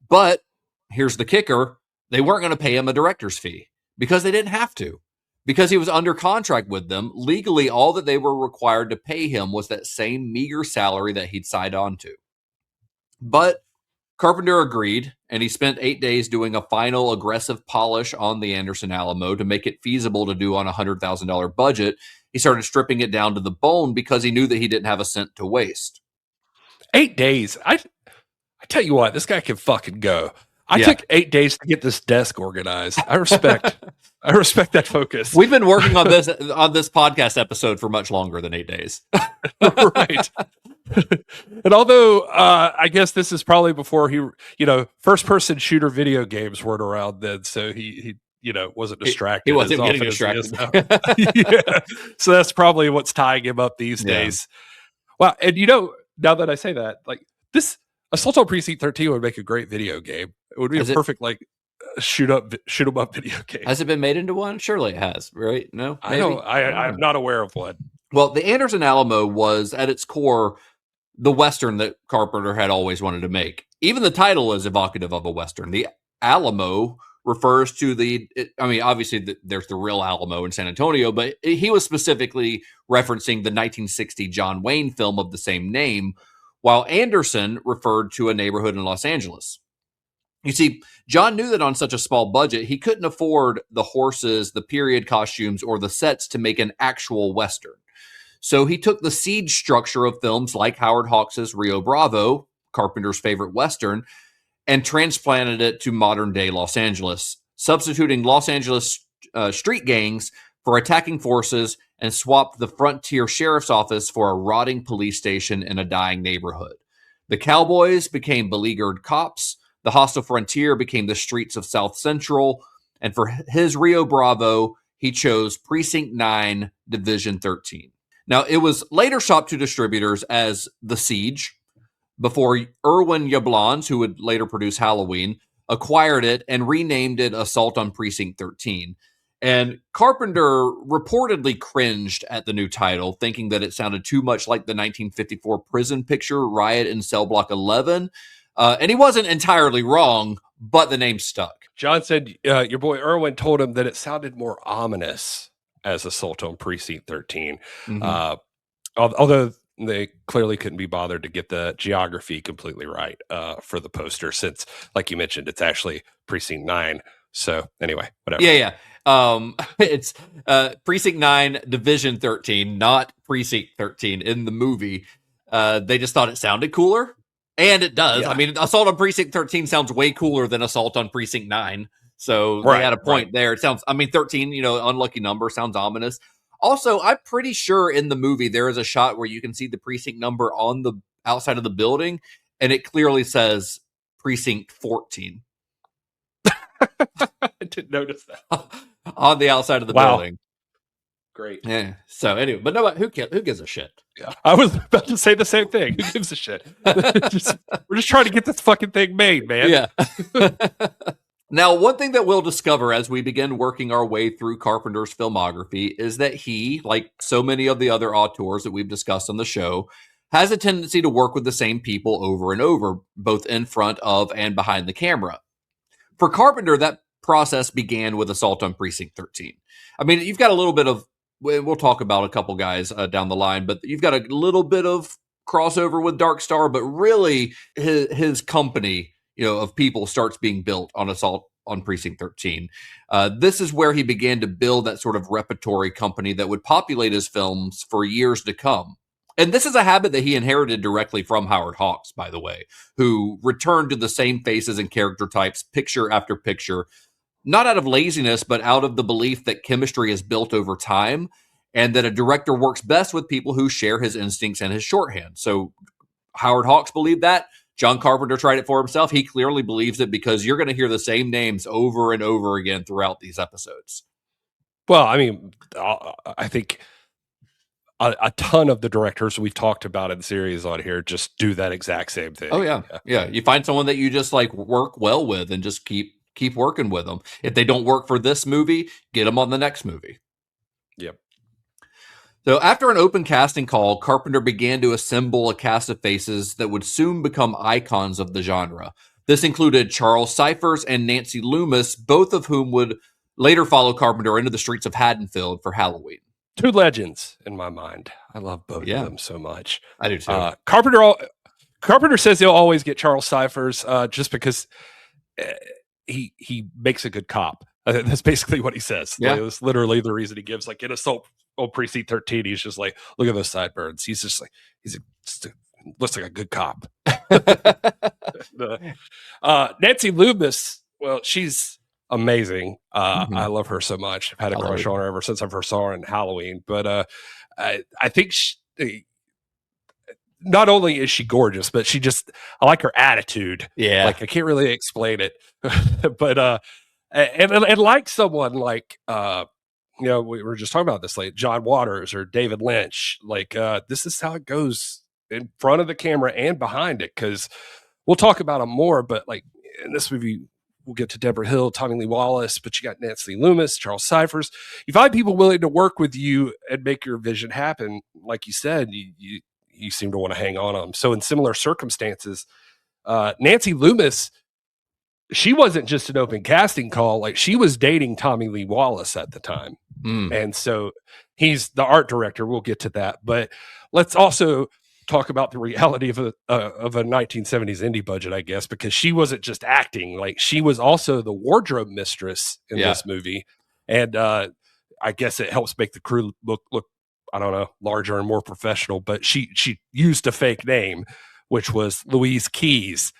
[SPEAKER 2] but here's the kicker. They weren't going to pay him a director's fee because they didn't have to. Because he was under contract with them, legally all that they were required to pay him was that same meager salary that he'd signed on to. But Carpenter agreed, and he spent 8 days doing a final aggressive polish on the Anderson Alamo to make it feasible to do on a $100,000 budget. He started stripping it down to the bone because he knew that he didn't have a cent to waste.
[SPEAKER 1] 8 days. I tell you what, this guy can fucking go. I took 8 days to get this desk organized. I respect that focus.
[SPEAKER 2] We've been working on this podcast episode for much longer than 8 days.
[SPEAKER 1] Right. And although I guess this is probably before he, first person shooter video games weren't around then, so he wasn't distracted.
[SPEAKER 2] He wasn't
[SPEAKER 1] as
[SPEAKER 2] getting
[SPEAKER 1] often as he
[SPEAKER 2] distracted.
[SPEAKER 1] is now. Yeah. So that's probably what's tying him up these days. Wow. And now that I say that, like this Assault on Precinct 13 would make a great video game. It would be a perfect shoot 'em up video game.
[SPEAKER 2] Has it been made into one? Surely it has, right? No, maybe?
[SPEAKER 1] I'm not aware of one.
[SPEAKER 2] Well, the Anderson Alamo was at its core the Western that Carpenter had always wanted to make. Even the title is evocative of a Western. The Alamo refers to obviously there's the real Alamo in San Antonio, but he was specifically referencing the 1960 John Wayne film of the same name, while Anderson referred to a neighborhood in Los Angeles. You see, John knew that on such a small budget, he couldn't afford the horses, the period costumes, or the sets to make an actual Western. So he took the siege structure of films like Howard Hawks' Rio Bravo, Carpenter's favorite Western, and transplanted it to modern-day Los Angeles, substituting Los Angeles street gangs for attacking forces and swapped the frontier sheriff's office for a rotting police station in a dying neighborhood. The cowboys became beleaguered cops, the hostile frontier became the streets of South Central, and for his Rio Bravo, he chose Precinct 9, Division 13. Now, it was later shopped to distributors as The Siege, before Irwin Yablans, who would later produce Halloween, acquired it and renamed it Assault on Precinct 13. And Carpenter reportedly cringed at the new title, thinking that it sounded too much like the 1954 prison picture Riot in Cell Block 11. And he wasn't entirely wrong, but the name stuck.
[SPEAKER 1] John said your boy Irwin told him that it sounded more ominous as Assault on Precinct 13. Although they clearly couldn't be bothered to get the geography completely right for the poster, since, like you mentioned, it's actually Precinct 9. So anyway, whatever.
[SPEAKER 2] Yeah. It's Precinct 9, Division 13, not Precinct 13 in the movie. They just thought it sounded cooler. And it does.
[SPEAKER 1] Yeah.
[SPEAKER 2] I mean, Assault on Precinct 13 sounds way cooler than Assault on Precinct 9. So they had a point there. It sounds, 13, unlucky number, sounds ominous. Also, I'm pretty sure in the movie there is a shot where you can see the precinct number on the outside of the building, and it clearly says Precinct 14.
[SPEAKER 1] I didn't notice that.
[SPEAKER 2] On the outside of the building.
[SPEAKER 1] Great.
[SPEAKER 2] Yeah. So anyway, but no, who gives a shit?
[SPEAKER 1] Yeah, I was about to say the same thing. Who gives a shit? We're just trying to get this fucking thing made, man.
[SPEAKER 2] Yeah. Now, one thing that we'll discover as we begin working our way through Carpenter's filmography is that he, like so many of the other auteurs that we've discussed on the show, has a tendency to work with the same people over and over, both in front of and behind the camera. For Carpenter, that process began with Assault on Precinct 13. I mean, you've got a little bit of, we'll talk about a couple guys down the line, but you've got a little bit of crossover with Dark Star, but really his company, of people starts being built on Assault on Precinct 13. This is where he began to build that sort of repertory company that would populate his films for years to come. And this is a habit that he inherited directly from Howard Hawks, by the way, who returned to the same faces and character types picture after picture, not out of laziness, but out of the belief that chemistry is built over time and that a director works best with people who share his instincts and his shorthand. So Howard Hawks believed that. John Carpenter tried it for himself. He clearly believes it because you're going to hear the same names over and over again throughout these episodes.
[SPEAKER 1] Well, I mean, I think a ton of the directors we've talked about in the series on here just do that exact same thing.
[SPEAKER 2] Oh, yeah. You find someone that you just like work well with and just keep working with them. If they don't work for this movie, get them on the next movie.
[SPEAKER 1] Yep.
[SPEAKER 2] So after an open casting call, Carpenter began to assemble a cast of faces that would soon become icons of the genre. This included Charles Cyphers and Nancy Loomis, both of whom would later follow Carpenter into the streets of Haddonfield for Halloween. Two
[SPEAKER 1] legends in my mind. I love both of them so much.
[SPEAKER 2] I do too.
[SPEAKER 1] Carpenter says he'll always get Charles Cyphers just because he makes a good cop. That's basically what he says.
[SPEAKER 2] Yeah.
[SPEAKER 1] Like, that's literally the reason he gives. Like in Assault on Precinct 13, he's just like, look at those sideburns. He's just like, looks like a good cop. Nancy Loomis, well, she's amazing. I love her so much. I've had a crush on her ever since I first saw her in Halloween. But I think not only is she gorgeous, but I like her attitude.
[SPEAKER 2] Yeah.
[SPEAKER 1] Like I can't really explain it, but and like someone like we were just talking about this, like John Waters or David Lynch. Like this is how it goes in front of the camera and behind it. Because we'll talk about them more, but like in this movie, we'll get to Deborah Hill, Tommy Lee Wallace, but you got Nancy Loomis, Charles Cyphers. You find people willing to work with you and make your vision happen. Like you said, you seem to want to hang on them. So in similar circumstances, Nancy Loomis, she wasn't just an open casting call. Like she was dating Tommy Lee Wallace at the time. And so he's the art director. We'll get to that, but let's also talk about the reality of a 1970s indie budget, I guess, because she wasn't just acting. Like she was also the wardrobe mistress in this movie. And I guess it helps make the crew look, I don't know, larger and more professional, but she used a fake name, which was Louise Keys,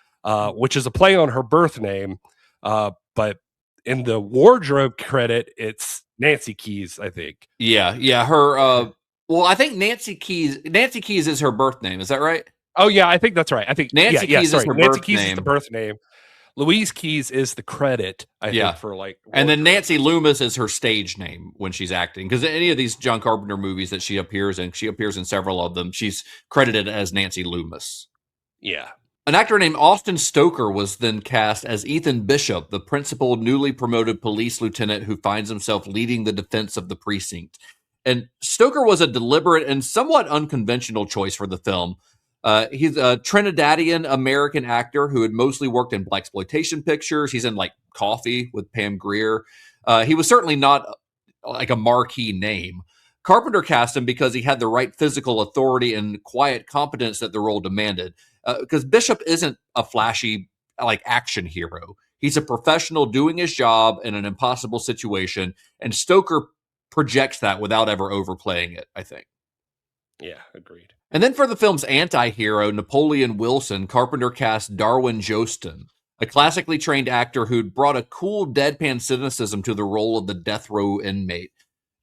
[SPEAKER 1] which is a play on her birth name. But in the wardrobe credit, it's Nancy Keys, I think.
[SPEAKER 2] Yeah. Her, well, I think Nancy Keys is her birth name. Is that right?
[SPEAKER 1] Oh yeah, I think that's right. I think
[SPEAKER 2] Nancy Keys is her
[SPEAKER 1] Nancy
[SPEAKER 2] birth
[SPEAKER 1] Keys
[SPEAKER 2] name.
[SPEAKER 1] Is the birth name. Louise Keys is the credit, I think, for like.
[SPEAKER 2] And then Nancy Loomis is her stage name when she's acting. Because any of these John Carpenter movies that she appears in several of them, she's credited as Nancy Loomis.
[SPEAKER 1] Yeah.
[SPEAKER 2] An actor named Austin Stoker was then cast as Ethan Bishop, the principal newly promoted police lieutenant who finds himself leading the defense of the precinct. And Stoker was a deliberate and somewhat unconventional choice for the film. He's a Trinidadian American actor who had mostly worked in blaxploitation pictures. He's in like Coffee with Pam Grier. He was certainly not like a marquee name. Carpenter cast him because he had the right physical authority and quiet competence that the role demanded. Because Bishop isn't a flashy like action hero. He's a professional doing his job in an impossible situation, and Stoker projects that without ever overplaying it, I think.
[SPEAKER 1] Yeah, agreed.
[SPEAKER 2] And then for the film's anti-hero, Napoleon Wilson, Carpenter cast Darwin Jostin, a classically trained actor who'd brought a cool deadpan cynicism to the role of the death row inmate.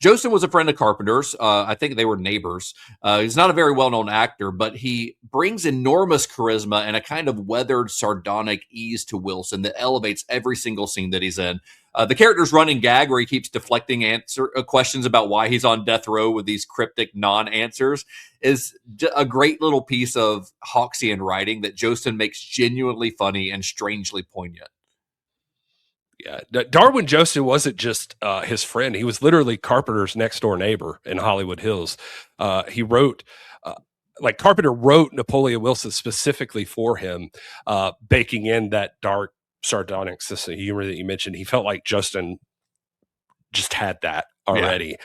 [SPEAKER 2] Jostin was a friend of Carpenter's. I think they were neighbors. He's not a very well-known actor, but he brings enormous charisma and a kind of weathered, sardonic ease to Wilson that elevates every single scene that he's in. The character's running gag where he keeps deflecting questions about why he's on death row with these cryptic non-answers is a great little piece of Hawksian writing that Jostin makes genuinely funny and strangely poignant.
[SPEAKER 1] Yeah, Darwin Jostin wasn't just his friend. He was literally Carpenter's next door neighbor in Hollywood Hills. He wrote, Carpenter wrote Napoleon Wilson specifically for him, baking in that dark, sardonic sense of humor that you mentioned. He felt like Justin just had that already.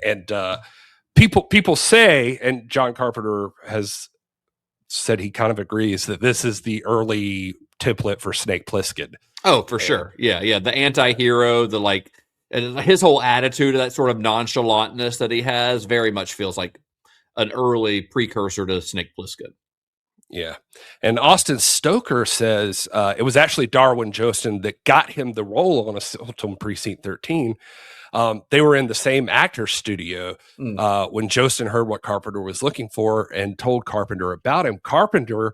[SPEAKER 1] Yeah. And people say, and John Carpenter has said he kind of agrees, that this is the early template for Snake Plissken.
[SPEAKER 2] Oh, for sure. Yeah. The anti-hero, his whole attitude, that sort of nonchalantness that he has very much feels like an early precursor to Snake Plissken.
[SPEAKER 1] Yeah. And Austin Stoker says it was actually Darwin Jostin that got him the role on Assault on Precinct 13. They were in the same actor's studio when Jostin heard what Carpenter was looking for and told Carpenter about him. Carpenter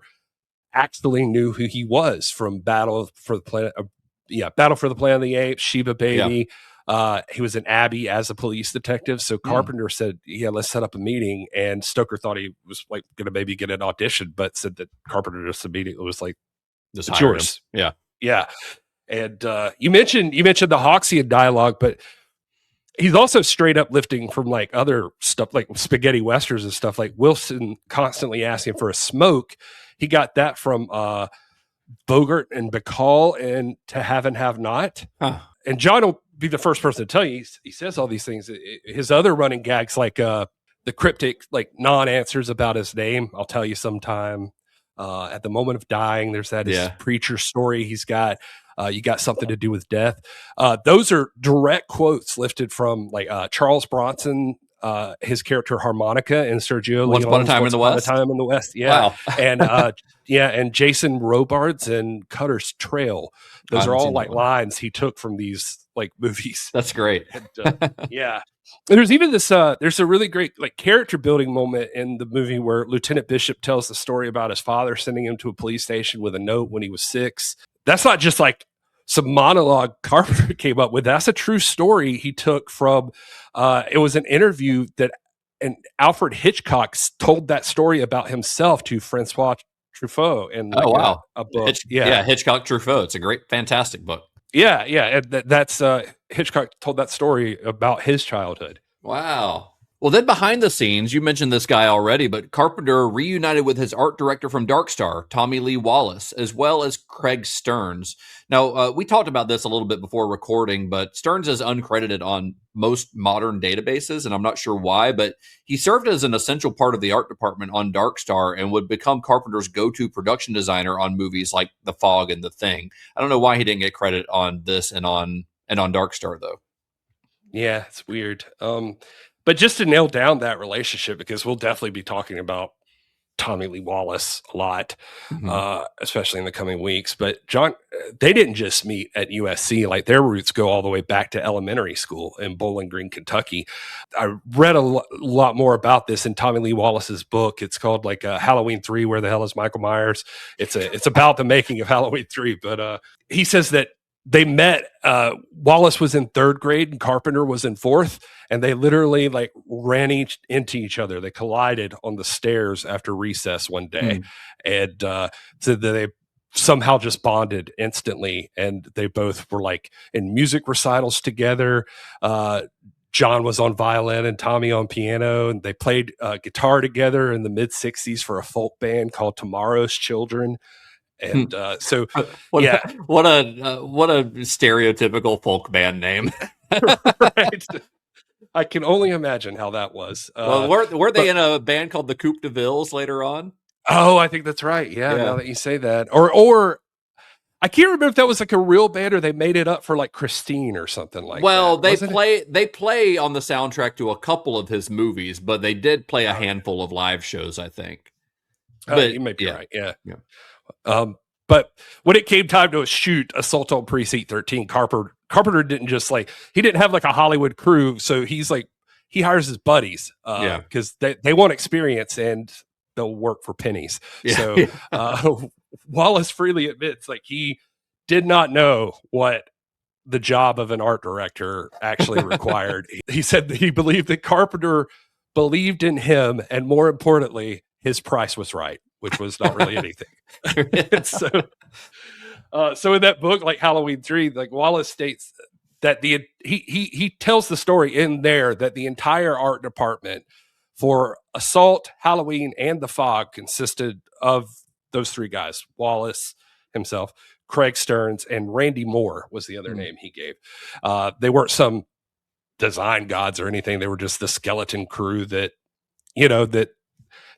[SPEAKER 1] actually knew who he was from Battle for the Planet of the Apes, Sheba Baby. Yeah. He was in Abby as a police detective. So Carpenter said, yeah, let's set up a meeting. And Stoker thought he was like going to maybe get an audition, but said that Carpenter just immediately was like,
[SPEAKER 2] it's
[SPEAKER 1] yours.
[SPEAKER 2] Yeah.
[SPEAKER 1] Yeah. And you mentioned the Hawksian dialogue, but he's also straight up lifting from like other stuff, like spaghetti westerns and stuff. Like Wilson constantly asking for a smoke. He got that from Bogart and Bacall and To Have and Have Not. Huh. And John will be the first person to tell you, he says all these things. His other running gags, like the cryptic, like non-answers about his name. I'll tell you sometime. At the moment of dying, there's that his preacher story he's got. You got something to do with death. Those are direct quotes lifted from like Charles Bronson, his character Harmonica in Sergio
[SPEAKER 2] Once Upon a Time in the West.
[SPEAKER 1] Time in the West, yeah. Wow. And and Jason Robards and Cutter's Trail. Those are all like lines he took from these like movies.
[SPEAKER 2] That's great.
[SPEAKER 1] And, yeah. And there's even this there's a really great like character building moment in the movie where Lieutenant Bishop tells the story about his father sending him to a police station with a note when he was 6. That's not just like some monologue Carpenter came up with. That's a true story he took from it was an interview that and Alfred Hitchcock told that story about himself to Francois Truffaut in like a book.
[SPEAKER 2] Hitchcock Truffaut. It's a great, fantastic book.
[SPEAKER 1] Yeah. And that's Hitchcock told that story about his childhood.
[SPEAKER 2] Wow. Well, then behind the scenes, you mentioned this guy already, but Carpenter reunited with his art director from Dark Star, Tommy Lee Wallace, as well as Craig Stearns. Now, we talked about this a little bit before recording, but Stearns is uncredited on most modern databases, and I'm not sure why, but he served as an essential part of the art department on Dark Star and would become Carpenter's go-to production designer on movies like The Fog and The Thing. I don't know why he didn't get credit on this and on Dark Star, though.
[SPEAKER 1] Yeah, it's weird. But just to nail down that relationship, because we'll definitely be talking about Tommy Lee Wallace a lot, especially in the coming weeks. But John, they didn't just meet at USC. Like their roots go all the way back to elementary school in Bowling Green, Kentucky. I read a lot more about this in Tommy Lee Wallace's book. It's called like Halloween 3, Where the Hell is Michael Myers? It's about the making of Halloween 3. But he says that they met. Wallace was in 3rd grade and Carpenter was in 4th, and they literally like ran into each other. They collided on the stairs after recess one day, and so they somehow just bonded instantly. And they both were like in music recitals together. John was on violin and Tommy on piano, and they played guitar together in the mid-60s for a folk band called Tomorrow's Children. And so,
[SPEAKER 2] what a stereotypical folk band name.
[SPEAKER 1] right. I can only imagine how that was.
[SPEAKER 2] Well, were they in a band called the Coupe de Villes later on?
[SPEAKER 1] Oh, I think that's right. Yeah, now that you say that, or I can't remember if that was like a real band or they made it up for like Christine or something like that.
[SPEAKER 2] They play on the soundtrack to a couple of his movies, but they did play a handful of live shows, I think. But
[SPEAKER 1] you may be right. Yeah. But when it came time to shoot Assault on Precinct 13, Carpenter didn't just he didn't have like a Hollywood crew. So he hires his buddies because they want experience and they'll work for pennies. Yeah. So Wallace freely admits he did not know what the job of an art director actually required. He said that he believed that Carpenter believed in him, and more importantly, his price was right, which was not really anything. So in that book, like Halloween 3, Wallace states that he tells the story in there that the entire art department for Assault, Halloween, and The Fog consisted of those 3 guys: Wallace himself, Craig Stearns, and Randy Moore was the other name he gave. They weren't some design gods or anything. They were just the skeleton crew that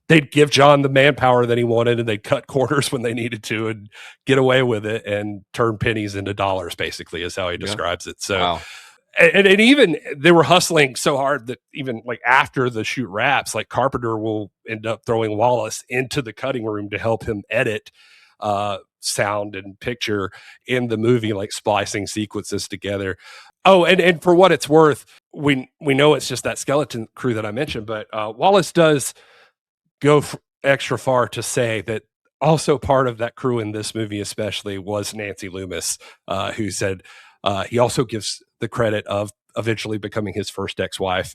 [SPEAKER 1] they'd give John the manpower that he wanted, and they'd cut corners when they needed to and get away with it and turn pennies into dollars, basically, is how he describes it. So, wow. and even they were hustling so hard that even after the shoot wraps, Carpenter will end up throwing Wallace into the cutting room to help him edit sound and picture in the movie, splicing sequences together. Oh, and for what it's worth, we know it's just that skeleton crew that I mentioned, but Wallace does go extra far to say that also part of that crew in this movie especially was Nancy Loomis, who said he also gives the credit of eventually becoming his first ex-wife.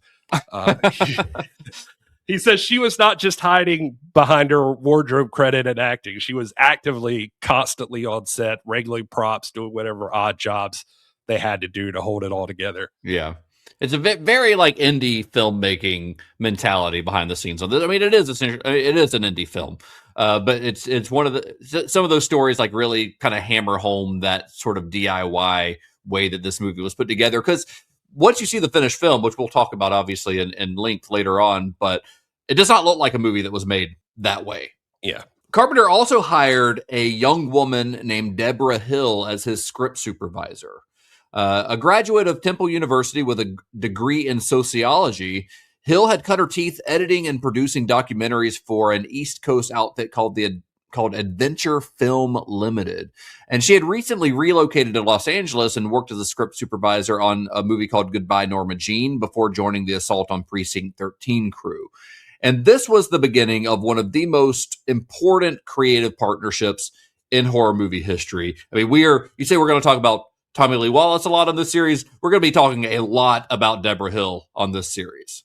[SPEAKER 1] He says she was not just hiding behind her wardrobe credit and acting. She was actively, constantly on set, regulating props, doing whatever odd jobs they had to do to hold it all together.
[SPEAKER 2] Yeah. It's a very indie filmmaking mentality behind the scenes. I mean, it is an indie film, but it's one of some of those stories really kind of hammer home that sort of DIY way that this movie was put together. Because once you see the finished film, which we'll talk about obviously in length later on, but it does not look like a movie that was made that way.
[SPEAKER 1] Yeah.
[SPEAKER 2] Carpenter also hired a young woman named Deborah Hill as his script supervisor. A graduate of Temple University with a degree in sociology, Hill had cut her teeth editing and producing documentaries for an East Coast outfit called Adventure Film Limited. And she had recently relocated to Los Angeles and worked as a script supervisor on a movie called Goodbye, Norma Jean, before joining the Assault on Precinct 13 crew. And this was the beginning of one of the most important creative partnerships in horror movie history. I mean, you say we're going to talk about Tommy Lee Wallace a lot on this series. We're going to be talking a lot about Deborah Hill on this series.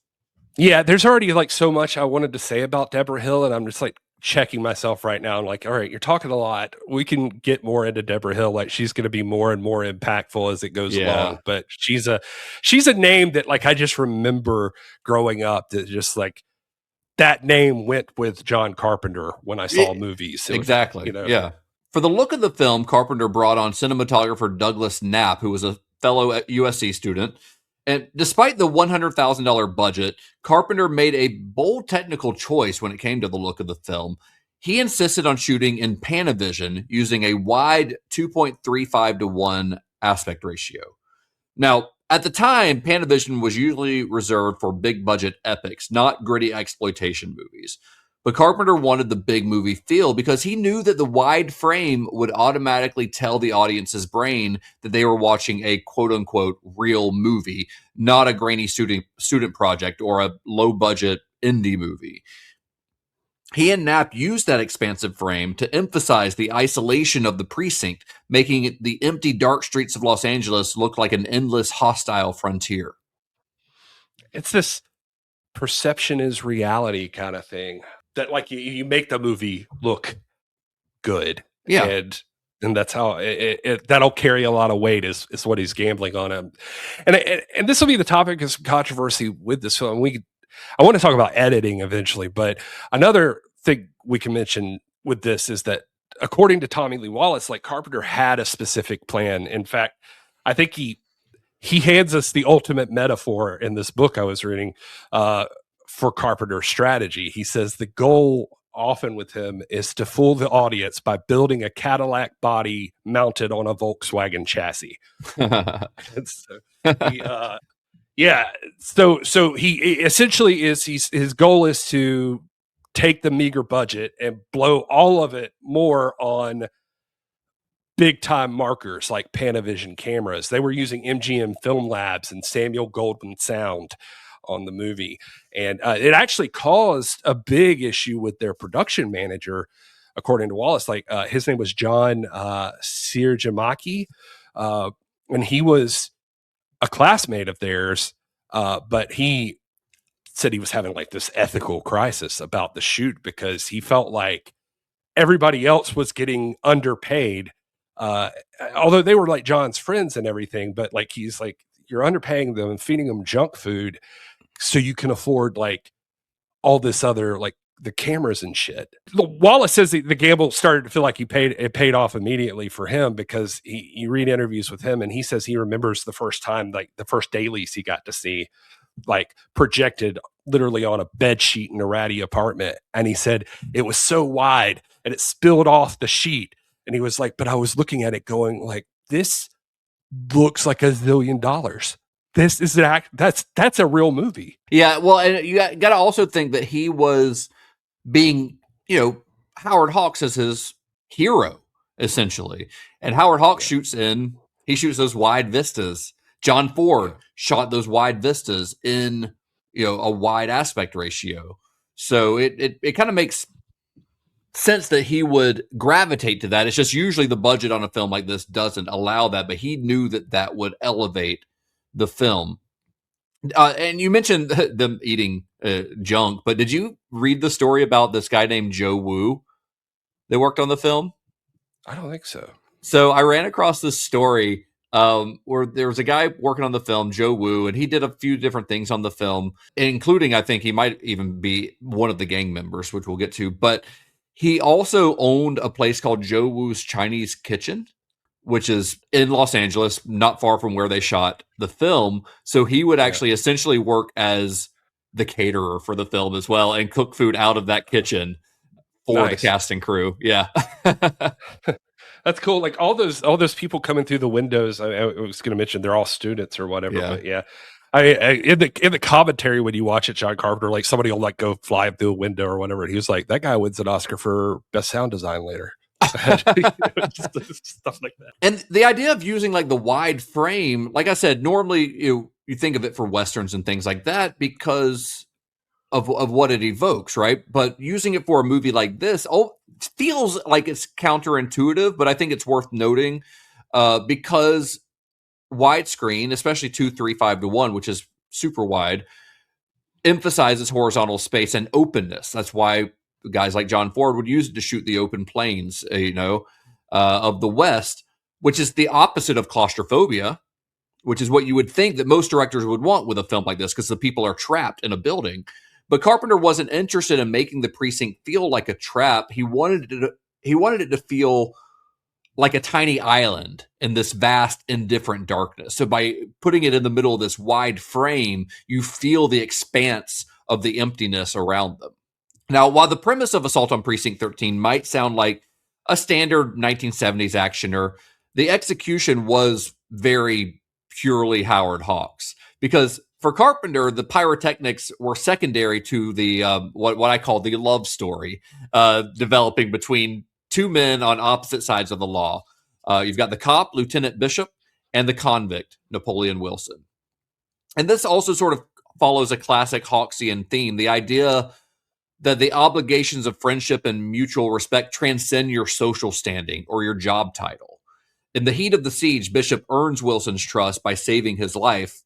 [SPEAKER 1] Yeah, there's already so much I wanted to say about Deborah Hill, and I'm just checking myself right now. I'm all right, you're talking a lot. We can get more into Deborah Hill. She's going to be more and more impactful as it goes along. But she's a name that I just remember growing up, that just that name went with John Carpenter when I saw movies. So,
[SPEAKER 2] exactly. Yeah. For the look of the film, Carpenter brought on cinematographer Douglas Knapp, who was a fellow USC student. And despite the $100,000 budget, Carpenter made a bold technical choice when it came to the look of the film. He insisted on shooting in Panavision using a wide 2.35:1 aspect ratio. Now, at the time, Panavision was usually reserved for big budget epics, not gritty exploitation movies. But Carpenter wanted the big movie feel because he knew that the wide frame would automatically tell the audience's brain that they were watching a quote-unquote real movie, not a grainy student project or a low-budget indie movie. He and Knapp used that expansive frame to emphasize the isolation of the precinct, making the empty, dark streets of Los Angeles look like an endless, hostile frontier.
[SPEAKER 1] It's this perception is reality kind of thing that, like, you make the movie look good.
[SPEAKER 2] Yeah.
[SPEAKER 1] And that's how that'll carry a lot of weight is what he's gambling on him. And this will be the topic of some controversy with this film. I want to talk about editing eventually, but another thing we can mention with this is that according to Tommy Lee Wallace, like, Carpenter had a specific plan. In fact, I think he hands us the ultimate metaphor in this book I was reading for Carpenter's strategy. He says the goal often with him is to fool the audience by building a Cadillac body mounted on a Volkswagen chassis. And so so he essentially his goal is to take the meager budget and blow all of it more on big time markers like Panavision cameras. They were using MGM Film Labs and Samuel Goldwyn sound on the movie. And it actually caused a big issue with their production manager, according to Wallace. Like, his name was John Sirjamaki, and he was a classmate of theirs, but he said he was having like this ethical crisis about the shoot because he felt like everybody else was getting underpaid, although they were like John's friends and everything. But like, he's like, you're underpaying them and feeding them junk food so you can afford like all this other, like the cameras and shit. Wallace says the gamble started to feel like it paid off immediately for him, because you read interviews with him and he says he remembers the first time, like the first dailies he got to see, like projected literally on a bed sheet in a ratty apartment. And he said it was so wide and it spilled off the sheet. And he was like, but I was looking at it going like, this looks like $1 zillion. This is that's a real movie.
[SPEAKER 2] Yeah. Well, and you got to also think that he was being, Howard Hawks as his hero, essentially. And Howard Hawks shoots those wide vistas. John Ford shot those wide vistas in, a wide aspect ratio. So it kind of makes sense that he would gravitate to that. It's just usually the budget on a film like this doesn't allow that, but he knew that would elevate the film. And you mentioned them eating junk, but did you read the story about this guy named Joe Woo that worked on the film?
[SPEAKER 1] I don't think so.
[SPEAKER 2] So I ran across this story where there was a guy working on the film, Joe Woo, and he did a few different things on the film, including, I think he might even be one of the gang members, which we'll get to. But he also owned a place called Joe Woo's Chinese Kitchen, which is in Los Angeles, not far from where they shot the film. So he would actually essentially work as the caterer for the film as well and cook food out of that kitchen for the cast and crew. Yeah.
[SPEAKER 1] That's cool. Like all those people coming through the windows. I was going to mention they're all students or whatever. Yeah. But yeah, in the commentary when you watch it, John Carpenter, like somebody will like go fly through a window or whatever. And he was like, that guy wins an Oscar for best sound design later. Stuff like that.
[SPEAKER 2] And the idea of using like the wide frame, like I said, normally you think of it for Westerns and things like that because of what it evokes, right? But using it for a movie like this, feels like it's counterintuitive, but I think it's worth noting because widescreen, especially 2.35:1, which is super wide, emphasizes horizontal space and openness. That's why guys like John Ford would use it to shoot the open plains, of the West, which is the opposite of claustrophobia, which is what you would think that most directors would want with a film like this, because the people are trapped in a building. But Carpenter wasn't interested in making the precinct feel like a trap. He wanted it to feel like a tiny island in this vast, indifferent darkness. So by putting it in the middle of this wide frame, you feel the expanse of the emptiness around them. Now, while the premise of Assault on Precinct 13 might sound like a standard 1970s actioner, the execution was very purely Howard Hawks. Because for Carpenter, the pyrotechnics were secondary to the what I call the love story developing between two men on opposite sides of the law. You've got the cop, Lieutenant Bishop, and the convict, Napoleon Wilson. And this also sort of follows a classic Hawksian theme, the idea that the obligations of friendship and mutual respect transcend your social standing or your job title. In the heat of the siege, Bishop earns Wilson's trust by saving his life,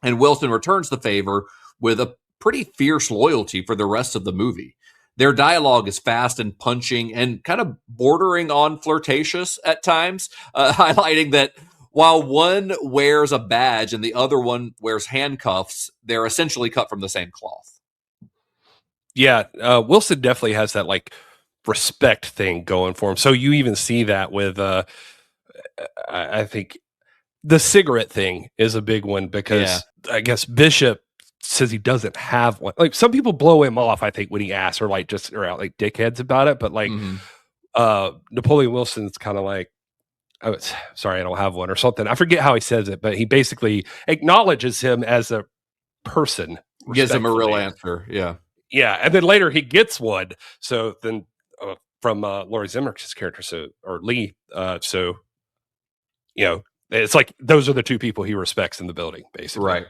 [SPEAKER 2] and Wilson returns the favor with a pretty fierce loyalty for the rest of the movie. Their dialogue is fast and punching and kind of bordering on flirtatious at times, highlighting that while one wears a badge and the other one wears handcuffs, they're essentially cut from the same cloth.
[SPEAKER 1] Yeah, Wilson definitely has that like respect thing going for him. So you even see that with, I think the cigarette thing is a big one because I guess Bishop says he doesn't have one. Like some people blow him off, I think, when he asks, or like just are out like dickheads about it. But like Napoleon Wilson's kind of like, oh, sorry, I don't have one or something. I forget how he says it, but he basically acknowledges him as a person.
[SPEAKER 2] Gives him a real answer. Yeah.
[SPEAKER 1] Yeah. And then later he gets one. So then from Laurie Zimmer's character, or Lee. So, you know, it's like those are the two people he respects in the building, basically.
[SPEAKER 2] Right.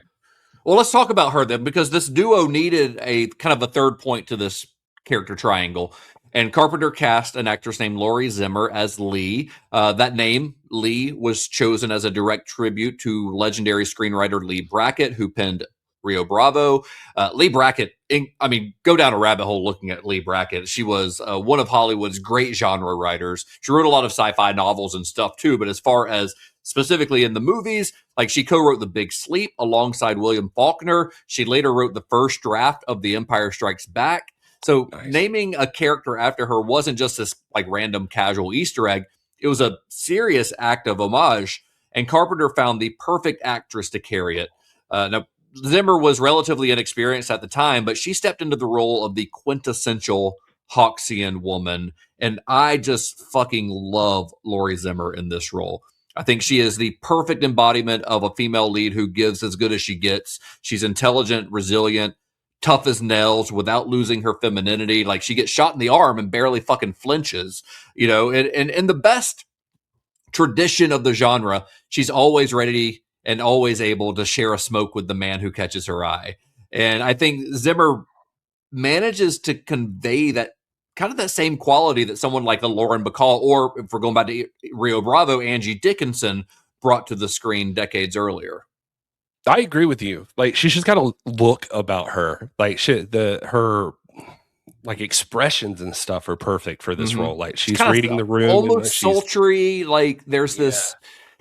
[SPEAKER 2] Well, let's talk about her then, because this duo needed a kind of a third point to this character triangle. And Carpenter cast an actress named Laurie Zimmer as Lee. That name, Lee, was chosen as a direct tribute to legendary screenwriter Lee Brackett, who penned Rio Bravo. Lee Brackett, go down a rabbit hole looking at Lee Brackett. She was one of Hollywood's great genre writers. She wrote a lot of sci-fi novels and stuff too, but as far as specifically in the movies, like she co-wrote The Big Sleep alongside William Faulkner. She later wrote the first draft of The Empire Strikes Back. So naming a character after her wasn't just this like random casual Easter egg. It was a serious act of homage, and Carpenter found the perfect actress to carry it. Now, Zimmer was relatively inexperienced at the time, but she stepped into the role of the quintessential Hawksian woman, and I just fucking love Laurie Zimmer in this role. I think she is the perfect embodiment of a female lead who gives as good as she gets. She's intelligent, resilient, tough as nails without losing her femininity. Like she gets shot in the arm and barely fucking flinches, you know, and in the best tradition of the genre, she's always ready and always able to share a smoke with the man who catches her eye. And I think Zimmer manages to convey that kind of that same quality that someone like a Lauren Bacall, or if we're going back to Rio Bravo, Angie Dickinson brought to the screen decades earlier.
[SPEAKER 1] I agree with you. Like she's just got a look about her. Like her like expressions and stuff are perfect for this role. Like she's reading the room,
[SPEAKER 2] almost sultry. Like there's this,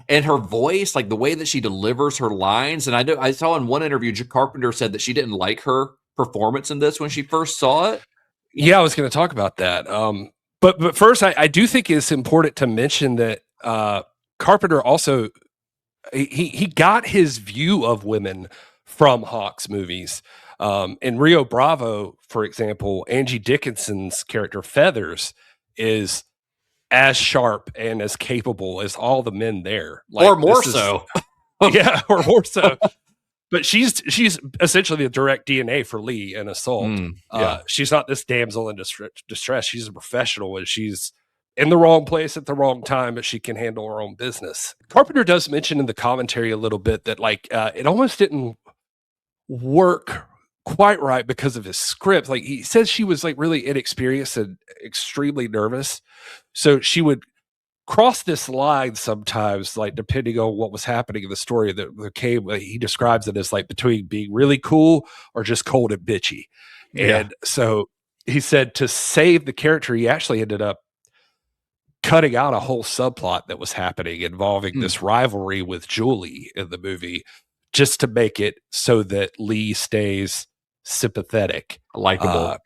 [SPEAKER 2] and her voice, like the way that she delivers her lines. And I saw in one interview, Carpenter said that she didn't like her performance in this when she first saw it.
[SPEAKER 1] Yeah, I was going to talk about that. But first, I do think it's important to mention that Carpenter also he got his view of women from Hawks movies. In Rio Bravo, for example, Angie Dickinson's character Feathers is as sharp and as capable as all the men there, like,
[SPEAKER 2] or more so.
[SPEAKER 1] Yeah, or more so. But she's essentially the direct DNA for Lee in Assault. She's not this damsel in distress. She's a professional, and she's in the wrong place at the wrong time, but she can handle her own business. Carpenter does mention in the commentary a little bit that like it almost didn't work quite right because of his script. Like he says she was like really inexperienced and extremely nervous. So she would cross this line sometimes, like depending on what was happening in the story that came. He describes it as like between being really cool or just cold and bitchy. And so he said to save the character, he actually ended up cutting out a whole subplot that was happening involving this rivalry with Julie in the movie, just to make it so that Lee stays sympathetic,
[SPEAKER 2] likable.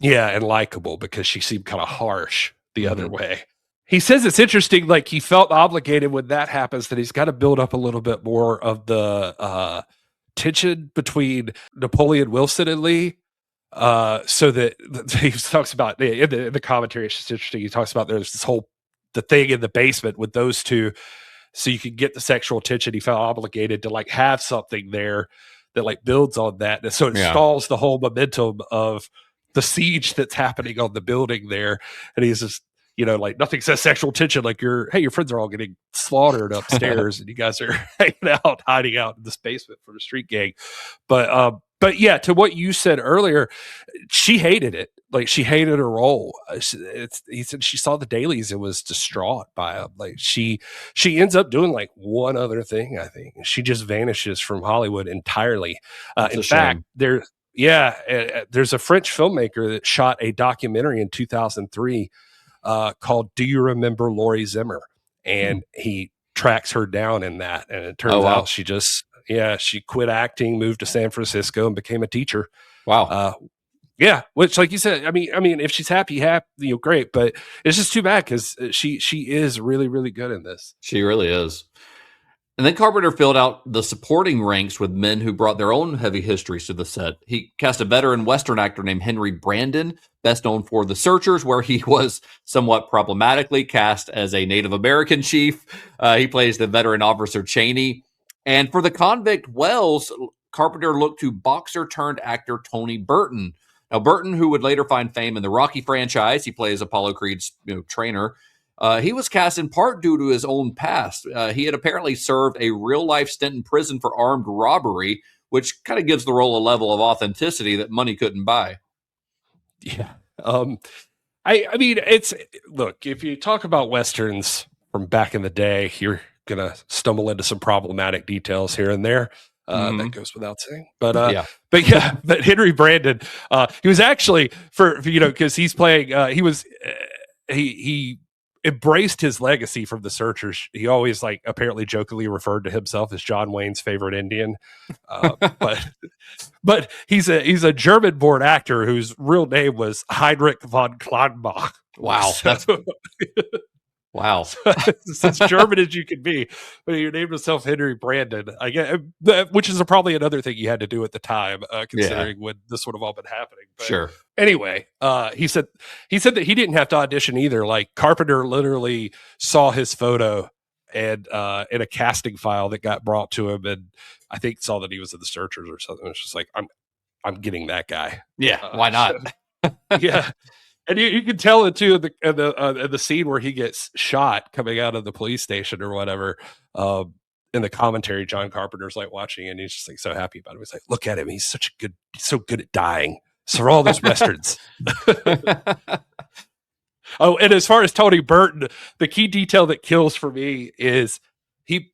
[SPEAKER 1] And likable, because she seemed kind of harsh the other way. He says it's interesting, like he felt obligated when that happens, that he's got to build up a little bit more of the tension between Napoleon Wilson and Lee. So that he talks about in the commentary, it's just interesting. He talks about there's the thing in the basement with those two, so you can get the sexual tension. He felt obligated to like have something there that like builds on that. And so it stalls the whole momentum of the siege that's happening on the building there. And he's just, like nothing says sexual tension like your friends are all getting slaughtered upstairs and you guys are hiding out in this basement for the street gang. But But yeah, to what you said earlier, she hated it. Like, she hated her role. He said she saw the dailies and was distraught by it. Like, she ends up doing like one other thing, I think. She just vanishes from Hollywood entirely. In fact, there's a French filmmaker that shot a documentary in 2003 called "Do You Remember Laurie Zimmer?" And he tracks her down in that, and it turns out she quit acting, moved to San Francisco, and became a teacher.
[SPEAKER 2] Wow.
[SPEAKER 1] Which, like you said, I mean, if she's happy, great. But it's just too bad because she is really, really good in this.
[SPEAKER 2] She really is. And then Carpenter filled out the supporting ranks with men who brought their own heavy histories to the set. He cast a veteran Western actor named Henry Brandon, best known for The Searchers, where he was somewhat problematically cast as a Native American chief. He plays the veteran officer Cheney. And for the convict Wells, Carpenter looked to boxer-turned-actor Tony Burton. Now, Burton, who would later find fame in the Rocky franchise, he plays Apollo Creed's trainer. He was cast in part due to his own past. He had apparently served a real-life stint in prison for armed robbery, which kind of gives the role a level of authenticity that money couldn't buy.
[SPEAKER 1] Yeah. I mean, look, if you talk about Westerns from back in the day, you're going to stumble into some problematic details here and there. That goes without saying, but Henry Brandon, he was actually because he's playing, he embraced his legacy from The Searchers. He always apparently jokingly referred to himself as John Wayne's favorite Indian. But he's a German born actor whose real name was Heinrich von Kleinbach.
[SPEAKER 2] Wow. Wow.
[SPEAKER 1] It's as German as you can be. But he named himself Henry Brandon. I get, which is probably another thing you had to do at the time, considering when this would have all been happening. But
[SPEAKER 2] sure.
[SPEAKER 1] Anyway, he said that he didn't have to audition either. Like, Carpenter literally saw his photo and in a casting file that got brought to him, and I think saw that he was in The Searchers or something. It's just like, I'm getting that guy.
[SPEAKER 2] Yeah, why not?
[SPEAKER 1] Yeah. And you can tell it too in the scene where he gets shot coming out of the police station or whatever. In the commentary, John Carpenter's watching, and he's just so happy about him. He's like, "Look at him! He's so good at dying." So are all those westerns. Oh, and as far as Tony Burton, the key detail that kills for me is he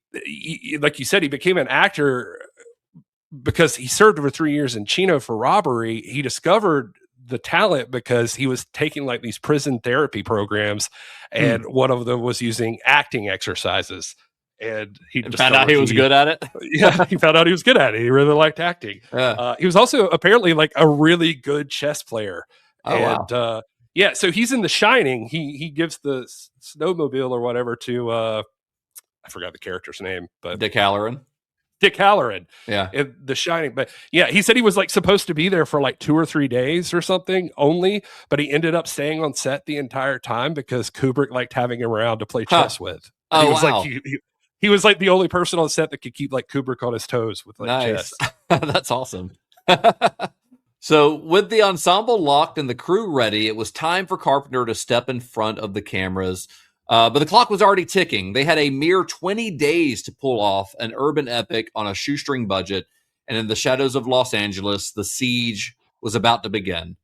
[SPEAKER 1] like you said, he became an actor because he served over 3 years in Chino for robbery. He discovered the talent because he was taking these prison therapy programs, and one of them was using acting exercises, and he
[SPEAKER 2] found out he was good at it.
[SPEAKER 1] Yeah, he found out he was good at it. He really liked acting. He was also apparently a really good chess player. Wow. So he's in The Shining. He gives the snowmobile or whatever to I forgot the character's name, but
[SPEAKER 2] Dick Halloran.
[SPEAKER 1] Yeah, in The Shining. But yeah, he said he was supposed to be there for 2 or 3 days or something only, but he ended up staying on set the entire time because Kubrick liked having him around to play chess with. And he was
[SPEAKER 2] wow.
[SPEAKER 1] He was the only person on set that could keep Kubrick on his toes with
[SPEAKER 2] nice.
[SPEAKER 1] chess.
[SPEAKER 2] That's awesome. So with the ensemble locked and the crew ready, it was time for Carpenter to step in front of the cameras. But the clock was already ticking. They had a mere 20 days to pull off an urban epic on a shoestring budget. And in the shadows of Los Angeles, the siege was about to begin.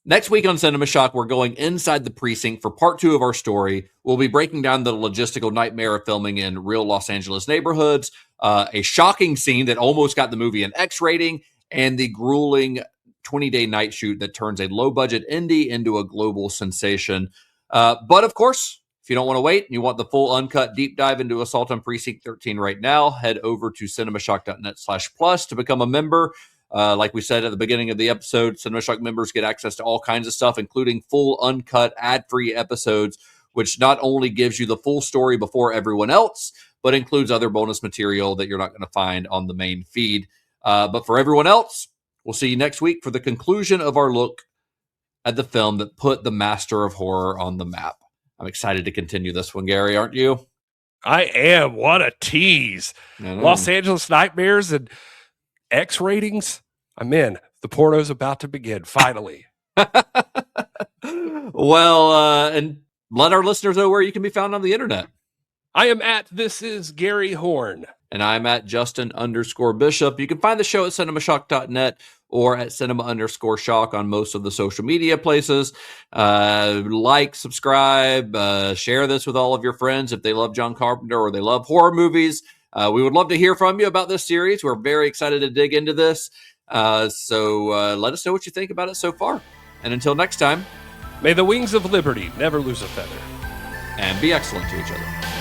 [SPEAKER 2] Next week on Cinema Shock, we're going inside the precinct for part 2 of our story. We'll be breaking down the logistical nightmare of filming in real Los Angeles neighborhoods, a shocking scene that almost got the movie an X rating, and the grueling 20-day night shoot that turns a low-budget indie into a global sensation. But of course, if you don't want to wait and you want the full uncut deep dive into Assault on Precinct 13 right now, head over to cinemashock.net/plus to become a member. Like we said at the beginning of the episode, Cinema Shock members get access to all kinds of stuff, including full uncut ad-free episodes, which not only gives you the full story before everyone else, but includes other bonus material that you're not going to find on the main feed. But for everyone else, we'll see you next week for the conclusion of our look at the film that put the master of horror on the map. I'm excited to continue this one, Gary, aren't you?
[SPEAKER 1] I am. What a tease. Los Angeles nightmares and X ratings. I'm in. The porno's about to begin, finally.
[SPEAKER 2] Well, and let our listeners know where you can be found on the internet.
[SPEAKER 1] I am at This Is Gary Horne.
[SPEAKER 2] And I'm at Justin_Bishop. You can find the show at cinemashock.net or at cinema_shock on most of the social media places. Like, subscribe, share this with all of your friends if they love John Carpenter or they love horror movies. We would love to hear from you about this series. We're very excited to dig into this. So let us know what you think about it so far. And until next time,
[SPEAKER 1] may the wings of liberty never lose a feather.
[SPEAKER 2] And be excellent to each other.